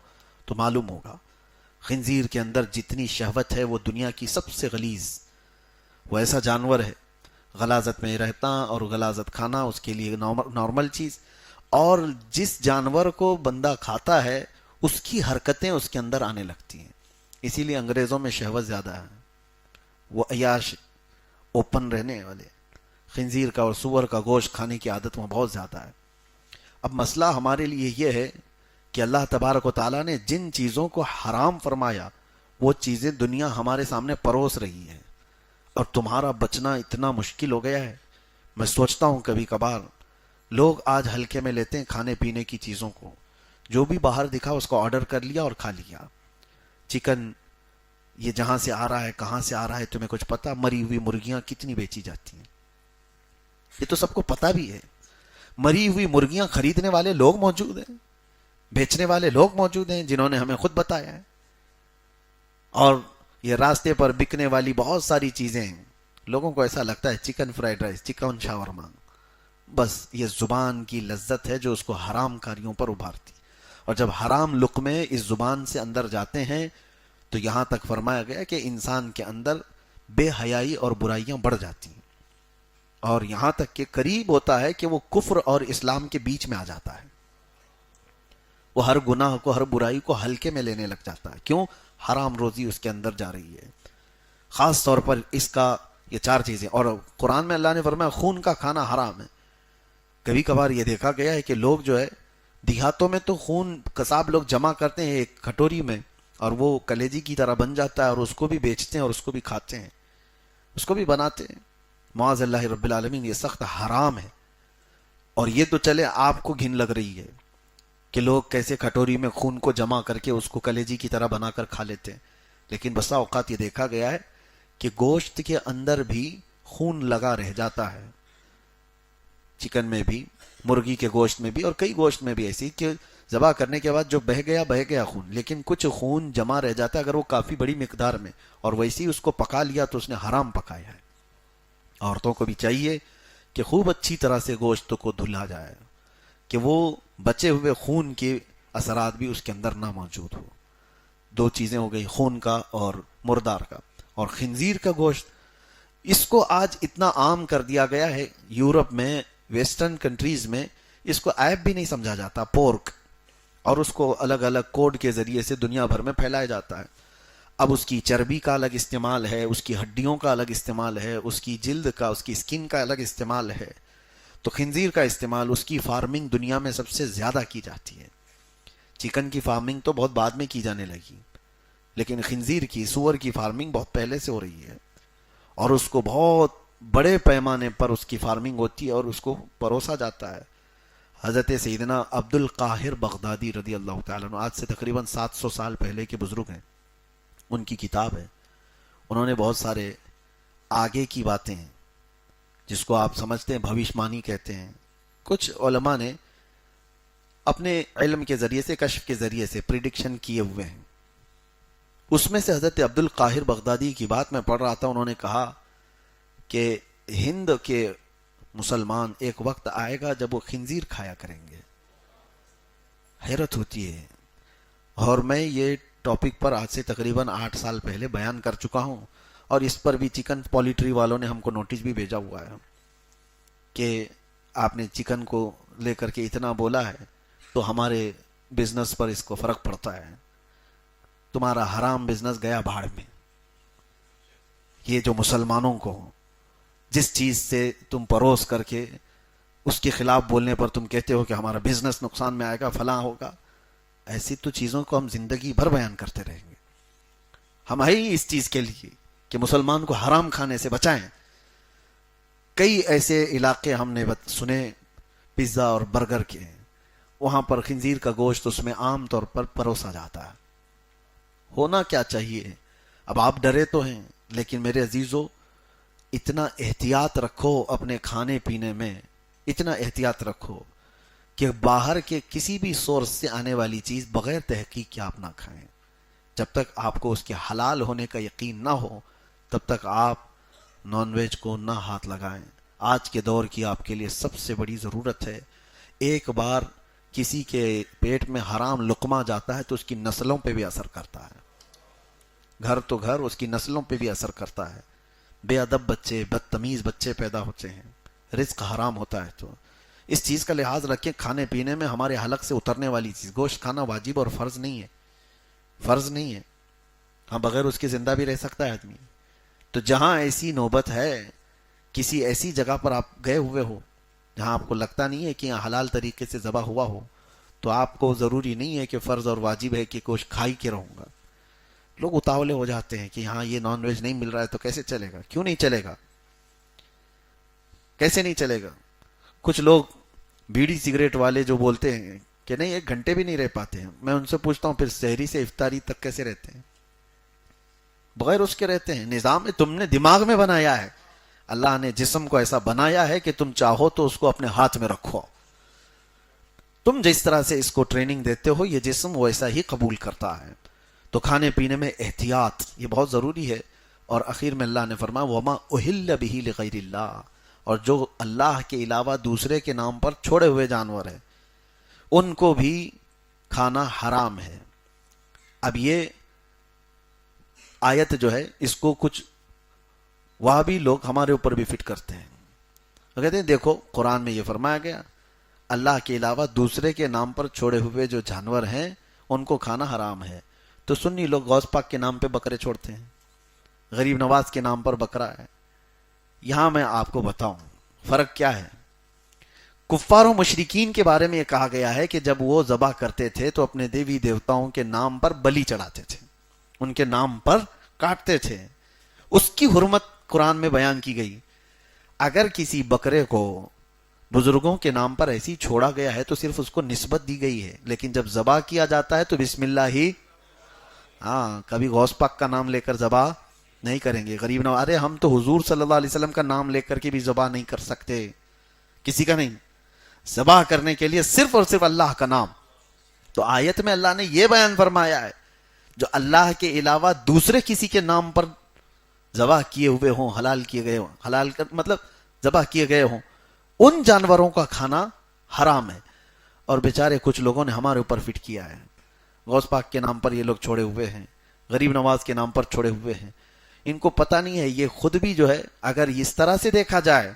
تو معلوم ہوگا خنزیر کے اندر جتنی شہوت ہے وہ دنیا کی سب سے غلیظ، وہ ایسا جانور ہے غلاظت میں رہتا اور غلاظت کھانا اس کے لیے نارمل چیز. اور جس جانور کو بندہ کھاتا ہے اس کی حرکتیں اس کے اندر آنے لگتی ہیں. اسی لیے انگریزوں میں شہوت زیادہ ہے، وہ عیاش اوپن رہنے والے، خنزیر کا اور سور کا گوشت کھانے کی عادت میں بہت زیادہ ہے. اب مسئلہ ہمارے لیے یہ ہے کہ اللہ تبارک و تعالیٰ نے جن چیزوں کو حرام فرمایا وہ چیزیں دنیا ہمارے سامنے پروس رہی ہے اور تمہارا بچنا اتنا مشکل ہو گیا ہے. میں سوچتا ہوں کبھی کبھار لوگ آج ہلکے میں لیتے ہیں کھانے پینے کی چیزوں کو، جو بھی باہر دکھا اس کو آرڈر کر لیا اور کھا لیا. چکن یہ جہاں سے آ رہا ہے کہاں سے آ رہا ہے تمہیں کچھ پتا؟ مری ہوئی مرغیاں کتنی بیچی جاتی ہیں یہ تو سب کو پتا بھی ہے. مری ہوئی مرغیاں خریدنے والے لوگ موجود ہیں، بیچنے والے لوگ موجود ہیں جنہوں نے ہمیں خود بتایا ہے. اور یہ راستے پر بکنے والی بہت ساری چیزیں ہیں، لوگوں کو ایسا لگتا ہے چکن فرائیڈ رائس، چکن شاورما، بس یہ زبان کی لذت ہے جو اس کو حرام کاریوں پر ابھارتی. اور جب حرام لقمے اس زبان سے اندر جاتے ہیں تو یہاں تک فرمایا گیا کہ انسان کے اندر بے حیائی اور برائیاں بڑھ جاتی ہیں، اور یہاں تک کہ قریب ہوتا ہے کہ وہ کفر اور اسلام کے بیچ میں آ جاتا ہے. وہ ہر گناہ کو، ہر برائی کو ہلکے میں لینے لگ جاتا ہے. کیوں؟ حرام روزی اس کے اندر جا رہی ہے. خاص طور پر اس کا یہ 4 چیزیں. اور قرآن میں اللہ نے فرمایا خون کا کھانا حرام ہے. کبھی کبھار یہ دیکھا گیا ہے کہ لوگ جو ہے دیہاتوں میں تو خون قصاب لوگ جمع کرتے ہیں ایک کٹوری میں اور وہ کلیجی کی طرح بن جاتا ہے اور اس کو بھی بیچتے ہیں اور اس کو بھی کھاتے ہیں، اس کو بھی بناتے ہیں. معاذ اللہ رب العالمین، یہ سخت حرام ہے. اور یہ تو چلے آپ کو گھن لگ رہی ہے، کہ لوگ کیسے کٹوری میں خون کو جمع کر کے اس کو کلیجی کی طرح بنا کر کھا لیتے ہیں، لیکن بسا اوقات یہ دیکھا گیا ہے کہ گوشت کے اندر بھی خون لگا رہ جاتا ہے، چکن میں بھی، مرغی کے گوشت میں بھی، اور کئی گوشت میں بھی ایسی کہ ذبح کرنے کے بعد جو بہہ گیا خون، لیکن کچھ خون جمع رہ جاتا ہے اگر وہ کافی بڑی مقدار میں، اور ویسے ہی اس کو پکا لیا تو اس نے حرام پکایا ہے۔ عورتوں کو بھی چاہیے کہ خوب اچھی طرح سے گوشت کو دھلا جائے کہ وہ بچے ہوئے خون کے اثرات بھی اس کے اندر نہ موجود ہو۔ دو چیزیں ہو گئی، خون کا اور مردار کا۔ اور خنزیر کا گوشت، اس کو آج اتنا عام کر دیا گیا ہے یورپ میں، ویسٹرن کنٹریز میں اس کو عیب بھی نہیں سمجھا جاتا، پورک، اور اس کو الگ الگ کوڈ کے ذریعے سے دنیا بھر میں پھیلایا جاتا ہے۔ اب اس کی چربی کا الگ استعمال ہے، اس کی ہڈیوں کا الگ استعمال ہے، اس کی جلد کا، اس کی سکن کا الگ استعمال ہے۔ تو خنزیر کا استعمال، اس کی فارمنگ دنیا میں سب سے زیادہ کی جاتی ہے۔ چکن کی فارمنگ تو بہت بعد میں کی جانے لگی، لیکن خنزیر کی، سور کی فارمنگ بہت پہلے سے ہو رہی ہے، اور اس کو بہت بڑے پیمانے پر اس کی فارمنگ ہوتی ہے اور اس کو پروسا جاتا ہے۔ حضرت سیدنا عبد القاہر بغدادی رضی اللہ تعالیٰ عنہ، آج سے تقریباً 700 سال پہلے کے بزرگ ہیں، ان کی کتاب ہے، انہوں نے بہت سارے آگے کی باتیں ہیں جس کو آپ سمجھتے ہیں بھوشمانی کہتے ہیں، کچھ علماء نے اپنے علم کے ذریعے سے، کشف کے ذریعے سے پریڈکشن کیے ہوئے ہیں۔ اس میں سے حضرت عبد القاہر بغدادی کی بات میں پڑھ رہا تھا، انہوں نے کہا کہ ہند کے مسلمان ایک وقت آئے گا جب وہ خنزیر کھایا کریں گے۔ حیرت ہوتی ہے، اور میں یہ ٹاپک پر آج سے تقریباً 8 سال پہلے بیان کر چکا ہوں، اور اس پر بھی چکن پولیٹری والوں نے ہم کو نوٹس بھی بھیجا ہوا ہے کہ آپ نے چکن کو لے کر کے اتنا بولا ہے تو ہمارے بزنس پر اس کو فرق پڑتا ہے، تمہارا حرام بزنس گیا بھاڑ میں۔ یہ جو مسلمانوں کو جس چیز سے تم پروس کر کے اس کے خلاف بولنے پر تم کہتے ہو کہ ہمارا بزنس نقصان میں آئے گا، فلاں ہوگا، ایسی تو چیزوں کو ہم زندگی بھر بیان کرتے رہیں گے۔ ہم ہے ہی اس چیز کے لیے کہ مسلمان کو حرام کھانے سے بچائیں۔ کئی ایسے علاقے ہم نے سنے پیزا اور برگر کے، وہاں پر خنزیر کا گوشت اس میں عام طور پر پروسا جاتا ہے۔ ہونا کیا چاہیے؟ اب آپ ڈرے تو ہیں، لیکن میرے عزیزو، اتنا احتیاط رکھو اپنے کھانے پینے میں، اتنا احتیاط رکھو کہ باہر کے کسی بھی سورس سے آنے والی چیز بغیر تحقیق کے آپ نہ کھائیں۔ جب تک آپ کو اس کے حلال ہونے کا یقین نہ ہو تب تک آپ نان ویج کو نہ ہاتھ لگائیں۔ آج کے دور کی آپ کے لیے سب سے بڑی ضرورت ہے، ایک بار کسی کے پیٹ میں حرام لقمہ جاتا ہے تو اس کی نسلوں پہ بھی اثر کرتا ہے، گھر تو گھر، اس کی نسلوں پہ بھی اثر کرتا ہے۔ بے ادب بچے، بدتمیز بچے پیدا ہوتے ہیں، رزق حرام ہوتا ہے۔ تو اس چیز کا لحاظ رکھیں، کھانے پینے میں ہمارے حلق سے اترنے والی چیز، گوشت کھانا واجب اور فرض نہیں ہے، فرض نہیں ہے، ہاں بغیر اس کے زندہ بھی رہ سکتا ہے آدمی۔ تو جہاں ایسی نوبت ہے، کسی ایسی جگہ پر آپ گئے ہوئے ہو جہاں آپ کو لگتا نہیں ہے کہ یہاں حلال طریقے سے ذبح ہوا ہو، تو آپ کو ضروری نہیں ہے کہ فرض اور واجب ہے کہ گوشت کھا ہی کے رہوں گا۔ لوگ اتاولے ہو جاتے ہیں کہ ہاں یہ نان ویج نہیں مل رہا ہے تو کیسے چلے گا؟ کیوں نہیں چلے گا؟ کیسے نہیں چلے گا؟ کچھ لوگ بیڑی سگریٹ والے جو بولتے ہیں کہ نہیں 1 گھنٹے بھی نہیں رہ پاتے ہیں، میں ان سے پوچھتا ہوں پھر سحری سے افطاری تک کیسے رہتے ہیں؟ بغیر اس کے رہتے ہیں۔ نظام تم نے دماغ میں بنایا ہے، اللہ نے جسم کو ایسا بنایا ہے کہ تم چاہو تو اس کو اپنے ہاتھ میں رکھو، تم جس طرح سے اس کو ٹریننگ دیتے ہو یہ جسم ویسا ہی قبول کرتا ہے۔ تو کھانے پینے میں احتیاط یہ بہت ضروری ہے۔ اور اخیر میں اللہ نے فرمایا وَمَا أُهِلَّ بِهِ لِغَيْرِ اللَّهِ، اور جو اللہ کے علاوہ دوسرے کے نام پر چھوڑے ہوئے جانور ہیں ان کو بھی کھانا حرام ہے۔ اب یہ آیت جو ہے اس کو کچھ وہابی لوگ ہمارے اوپر بھی فٹ کرتے ہیں، وہ کہتے ہیں دیکھو قرآن میں یہ فرمایا گیا اللہ کے علاوہ دوسرے کے نام پر چھوڑے ہوئے جو جانور ہیں ان کو کھانا حرام ہے۔ تو سنی لوگ غوث پاک کے نام پہ بکرے چھوڑتے ہیں، غریب نواز کے نام پر بکرا ہے۔ یہاں میں آپ کو بتاؤں فرق کیا ہے۔ کفار و مشرکین کے بارے میں یہ کہا گیا ہے کہ جب وہ ذبح کرتے تھے تو اپنے دیوی دیوتاؤں کے نام پر بلی چڑھاتے تھے، ان کے نام پر کاٹتے تھے، اس کی حرمت قرآن میں بیان کی گئی۔ اگر کسی بکرے کو بزرگوں کے نام پر ایسی چھوڑا گیا ہے تو صرف اس کو نسبت دی گئی ہے، لیکن جب ذبح کیا جاتا ہے تو بسم اللہ ہی، ہاں کبھی غوث پاک کا نام لے کر ذبح نہیں کریں گے. غریب نواز، ارے ہم تو حضور صلی اللہ علیہ وسلم کا نام لے کر کے بھی ذبح نہیں کر سکتے، کسی کا نہیں. ذبح کرنے کے لیے صرف اور صرف اللہ کا نام. تو آیت میں اللہ نے یہ بیان فرمایا ہے جو اللہ کے علاوہ دوسرے کسی کے نام پر ذبح کیے ہوئے ہوں، حلال کیے گئے ہوں، حلال کا مطلب ذبح کیے گئے ہوں، ان جانوروں کا کھانا حرام ہے. اور بیچارے کچھ لوگوں نے ہمارے اوپر فٹ کیا ہے، غوث پاک کے نام پر یہ لوگ چھوڑے ہوئے ہیں، غریب نواز کے نام پر چھوڑے ہوئے ہیں. ان کو پتہ نہیں ہے یہ خود بھی جو ہے اگر اس طرح سے دیکھا جائے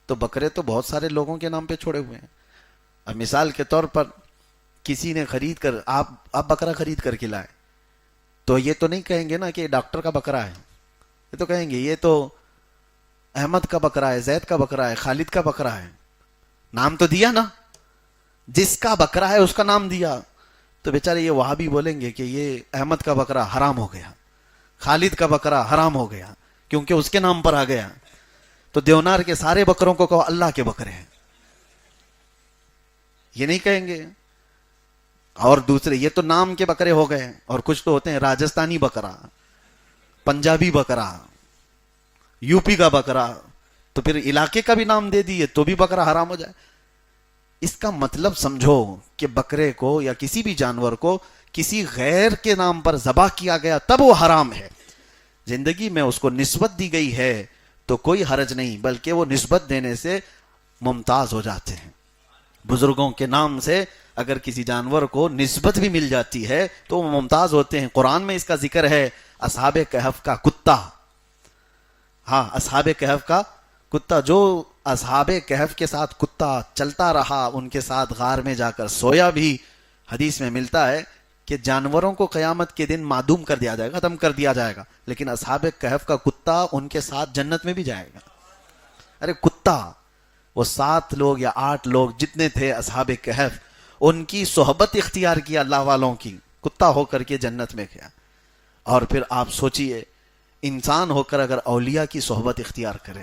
تو بکرے تو بہت سارے لوگوں کے نام پہ چھوڑے ہوئے ہیں. اب مثال کے طور پر کسی نے خرید کر آپ بکرا خرید کر کے لائے تو یہ تو نہیں کہیں گے نا کہ ڈاکٹر کا بکرا ہے، یہ تو کہیں گے یہ تو احمد کا بکرا ہے، زید کا بکرا ہے، خالد کا بکرا ہے. نام تو دیا نا، جس کا بکرا ہے اس کا نام دیا. تو بیچارے یہ وہاں بھی بولیں گے کہ یہ احمد کا بکرا حرام ہو گیا، خالد کا بکرا حرام ہو گیا کیونکہ اس کے نام پر آ گیا. تو دیونار کے سارے بکروں کو کہو اللہ کے بکرے ہیں، یہ نہیں کہیں گے. اور دوسرے یہ تو نام کے بکرے ہو گئے، اور کچھ تو ہوتے ہیں راجستھانی بکرا، پنجابی بکرا، یو پی کا بکرا، تو پھر علاقے کا بھی نام دے دیے تو بھی بکرا حرام ہو جائے. اس کا مطلب سمجھو کہ بکرے کو یا کسی بھی جانور کو کسی غیر کے نام پر ذبح کیا گیا تب وہ حرام ہے. زندگی میں اس کو نسبت دی گئی ہے تو کوئی حرج نہیں، بلکہ وہ نسبت دینے سے ممتاز ہو جاتے ہیں. بزرگوں کے نام سے اگر کسی جانور کو نسبت بھی مل جاتی ہے تو وہ ممتاز ہوتے ہیں. قرآن میں اس کا ذکر ہے، اصحاب کہف کا کتا. ہاں، اصحاب کہف کا کتا، جو اصحاب کہف کے ساتھ کتا چلتا رہا، ان کے ساتھ غار میں جا کر سویا بھی. حدیث میں ملتا ہے کہ جانوروں کو قیامت کے دن معدوم کر دیا جائے گا، ختم کر دیا جائے گا، لیکن اصحاب کہف کا کتا ان کے ساتھ جنت میں بھی جائے گا. ارے کتا، وہ 7 لوگ یا 8 لوگ جتنے تھے اصحاب کہف، ان کی صحبت اختیار کیا اللہ والوں کی، کتا ہو کر کے جنت میں گیا. اور پھر آپ سوچئے انسان ہو کر اگر اولیاء کی صحبت اختیار کرے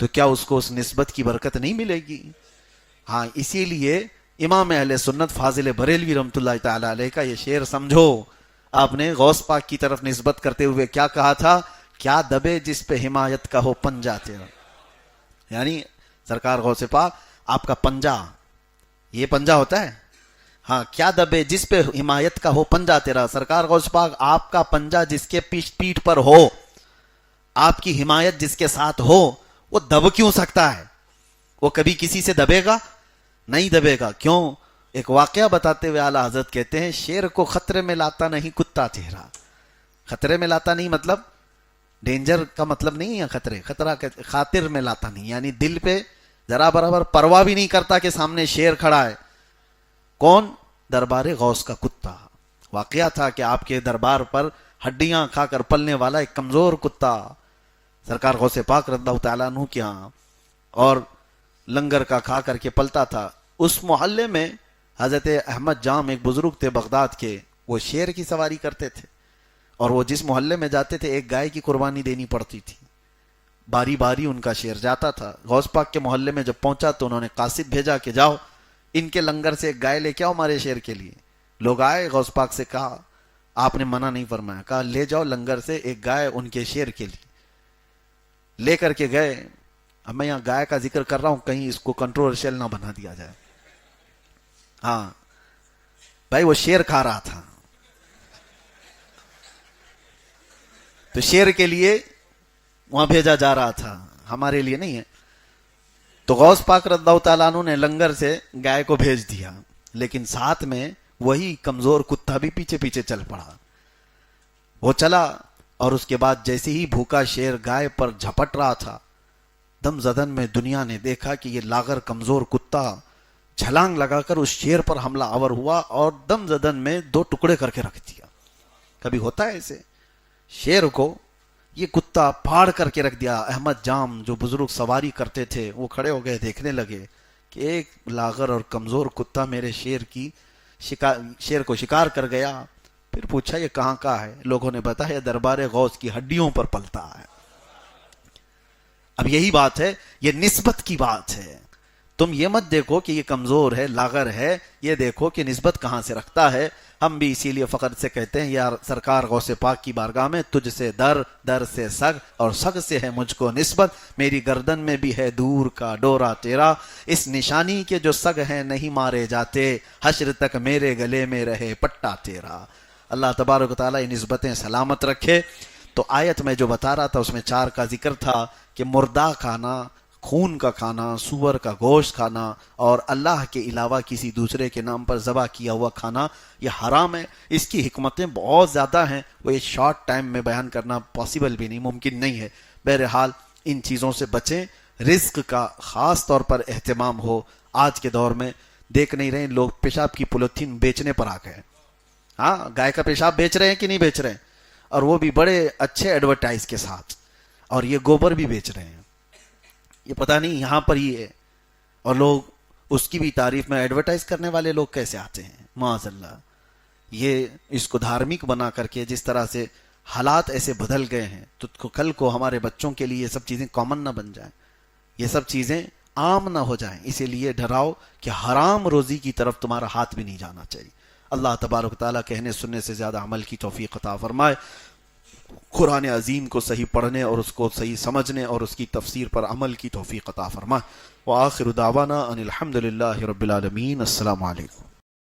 تو کیا اس کو اس نسبت کی برکت نہیں ملے گی؟ ہاں، اسی لیے امام اہل سنت فاضل بریلوی رحمۃ اللہ تعالی علیہ کا یہ شعر سمجھو. آپ نے غوث پاک کی طرف نسبت کرتے ہوئے کیا کہا تھا؟ کیا دبے جس پہ حمایت کا ہو پنجہ تیرا. یعنی سرکار غوث پاک آپ کا پنجہ، یہ پنجہ ہوتا ہے، ہاں، کیا دبے جس پہ حمایت کا ہو پنجہ تیرا. سرکار غوث پاک آپ کا پنجہ جس کے پیٹھ پر ہو، آپ کی حمایت جس کے ساتھ ہو، وہ دب کیوں سکتا ہے؟ وہ کبھی کسی سے دبے گا؟ نہیں دبے گا. کیوں؟ ایک واقعہ بتاتے ہوئے اعلیٰ حضرت کہتے ہیں شیر کو خطرے میں لاتا نہیں کتا چہرہ. خطرے میں لاتا نہیں مطلب ڈینجر کا مطلب نہیں ہے، خطرہ خاطر میں لاتا نہیں، یعنی دل پہ ذرا برابر پرواہ بھی نہیں کرتا کہ سامنے شیر کھڑا ہے. کون؟ دربار غوث کا کتا. واقعہ تھا کہ آپ کے دربار پر ہڈیاں کھا کر پلنے والا ایک کمزور کتا سرکار غوث پاک رضی اللہ تعالیٰ عنہ کے ہاں اور لنگر کا کھا کر کے پلتا تھا. اس محلے میں حضرت احمد جام ایک بزرگ تھے بغداد کے، وہ شیر کی سواری کرتے تھے، اور وہ جس محلے میں جاتے تھے ایک گائے کی قربانی دینی پڑتی تھی. باری باری ان کا شیر جاتا تھا. غوث پاک کے محلے میں جب پہنچا تو انہوں نے قاصد بھیجا کہ جاؤ ان کے لنگر سے ایک گائے لے کے آؤ ہمارے شیر کے لیے. لوگ آئے، غوث پاک سے کہا، آپ نے منع نہیں فرمایا، کہا لے جاؤ لنگر سے ایک گائے ان کے شیر کے لیے. لے کر کے گئے. اب میں یہاں گائے کا ذکر کر رہا ہوں کہیں اس کو کنٹروورشل نہ بنا دیا جائے. ہاں بھائی، وہ شیر کھا رہا تھا تو شیر کے لیے وہاں بھیجا جا رہا تھا، ہمارے لیے نہیں ہے. تو غوث پاک رضی اللہ تعالیٰ عنہ نے لنگر سے گائے کو بھیج دیا، لیکن ساتھ میں وہی کمزور کتا بھی پیچھے پیچھے چل پڑا. وہ چلا اور اس کے بعد جیسے ہی بھوکا شیر گائے پر جھپٹ رہا تھا، دم زدن میں دنیا نے دیکھا کہ یہ لاغر کمزور کتا چھلانگ لگا کر اس شیر پر حملہ آور ہوا اور دم زدن میں 2 ٹکڑے کر کے رکھ دیا. کبھی ہوتا ہے ایسے؟ شیر کو یہ کتا پھاڑ کر کے رکھ دیا. احمد جام جو بزرگ سواری کرتے تھے وہ کھڑے ہو گئے، دیکھنے لگے کہ ایک لاغر اور کمزور کتا میرے شیر کو شکار کر گیا. پھر پوچھا یہ کہاں کا ہے؟ لوگوں نے بتایا دربار غوث کی ہڈیوں پر پلتا ہے. اب یہی بات ہے، یہ نسبت کی بات ہے. تم یہ مت دیکھو کہ یہ کمزور ہے، لاغر ہے، یہ دیکھو کہ نسبت کہاں سے رکھتا ہے. ہم بھی اسی لیے فخر سے کہتے ہیں، یا سرکار غوث پاک کی بارگاہ میں تجھ سے در، در سے سگ، اور سگ سے ہے مجھ کو نسبت. میری گردن میں بھی ہے دور کا ڈورا تیرا، اس نشانی کے جو سگ ہیں نہیں مارے جاتے، حشر تک میرے گلے میں رہے پٹا تیرا. اللہ تبارک و تعالیٰ یہ نسبتیں سلامت رکھے. تو آیت میں جو بتا رہا تھا اس میں 4 کا ذکر تھا کہ مردہ کھانا، خون کا کھانا، سور کا گوشت کھانا، اور اللہ کے علاوہ کسی دوسرے کے نام پر ذبح کیا ہوا کھانا یہ حرام ہے. اس کی حکمتیں بہت زیادہ ہیں، وہ ایک شارٹ ٹائم میں بیان کرنا پاسبل بھی نہیں، ممکن نہیں ہے. بہرحال ان چیزوں سے بچیں، رزق کا خاص طور پر اہتمام ہو. آج کے دور میں دیکھ نہیں رہے لوگ پیشاب کی پولیتھین بیچنے پر آ گئے. ہاں، گائے کا پیشاب بیچ رہے ہیں کہ نہیں بیچ رہے ہیں، اور وہ بھی بڑے اچھے ایڈورٹائز کے ساتھ. اور یہ گوبر بھی بیچ رہے ہیں، یہ پتہ نہیں یہاں پر ہی ہے. اور لوگ اس کی بھی تعریف میں ایڈورٹائز کرنے والے لوگ کیسے آتے ہیں معاذ اللہ. یہ اس کو دھارمک بنا کر کے جس طرح سے حالات ایسے بدل گئے ہیں، تو کل کو ہمارے بچوں کے لیے یہ سب چیزیں کامن نہ بن جائیں، یہ سب چیزیں عام نہ ہو جائیں. اسی لیے ڈراؤ کہ حرام روزی کی طرف تمہارا ہاتھ بھی نہیں جانا چاہیے. اللہ تبارک تعالیٰ کہنے سننے سے زیادہ عمل کی توفیق عطا فرمائے. قرآن عظیم کو صحیح پڑھنے اور اس کو صحیح سمجھنے اور اس کی تفسیر پر عمل کی توفیق عطا فرمائے. وآخر دعوانا ان الحمد للہ رب العالمین. السلام علیکم.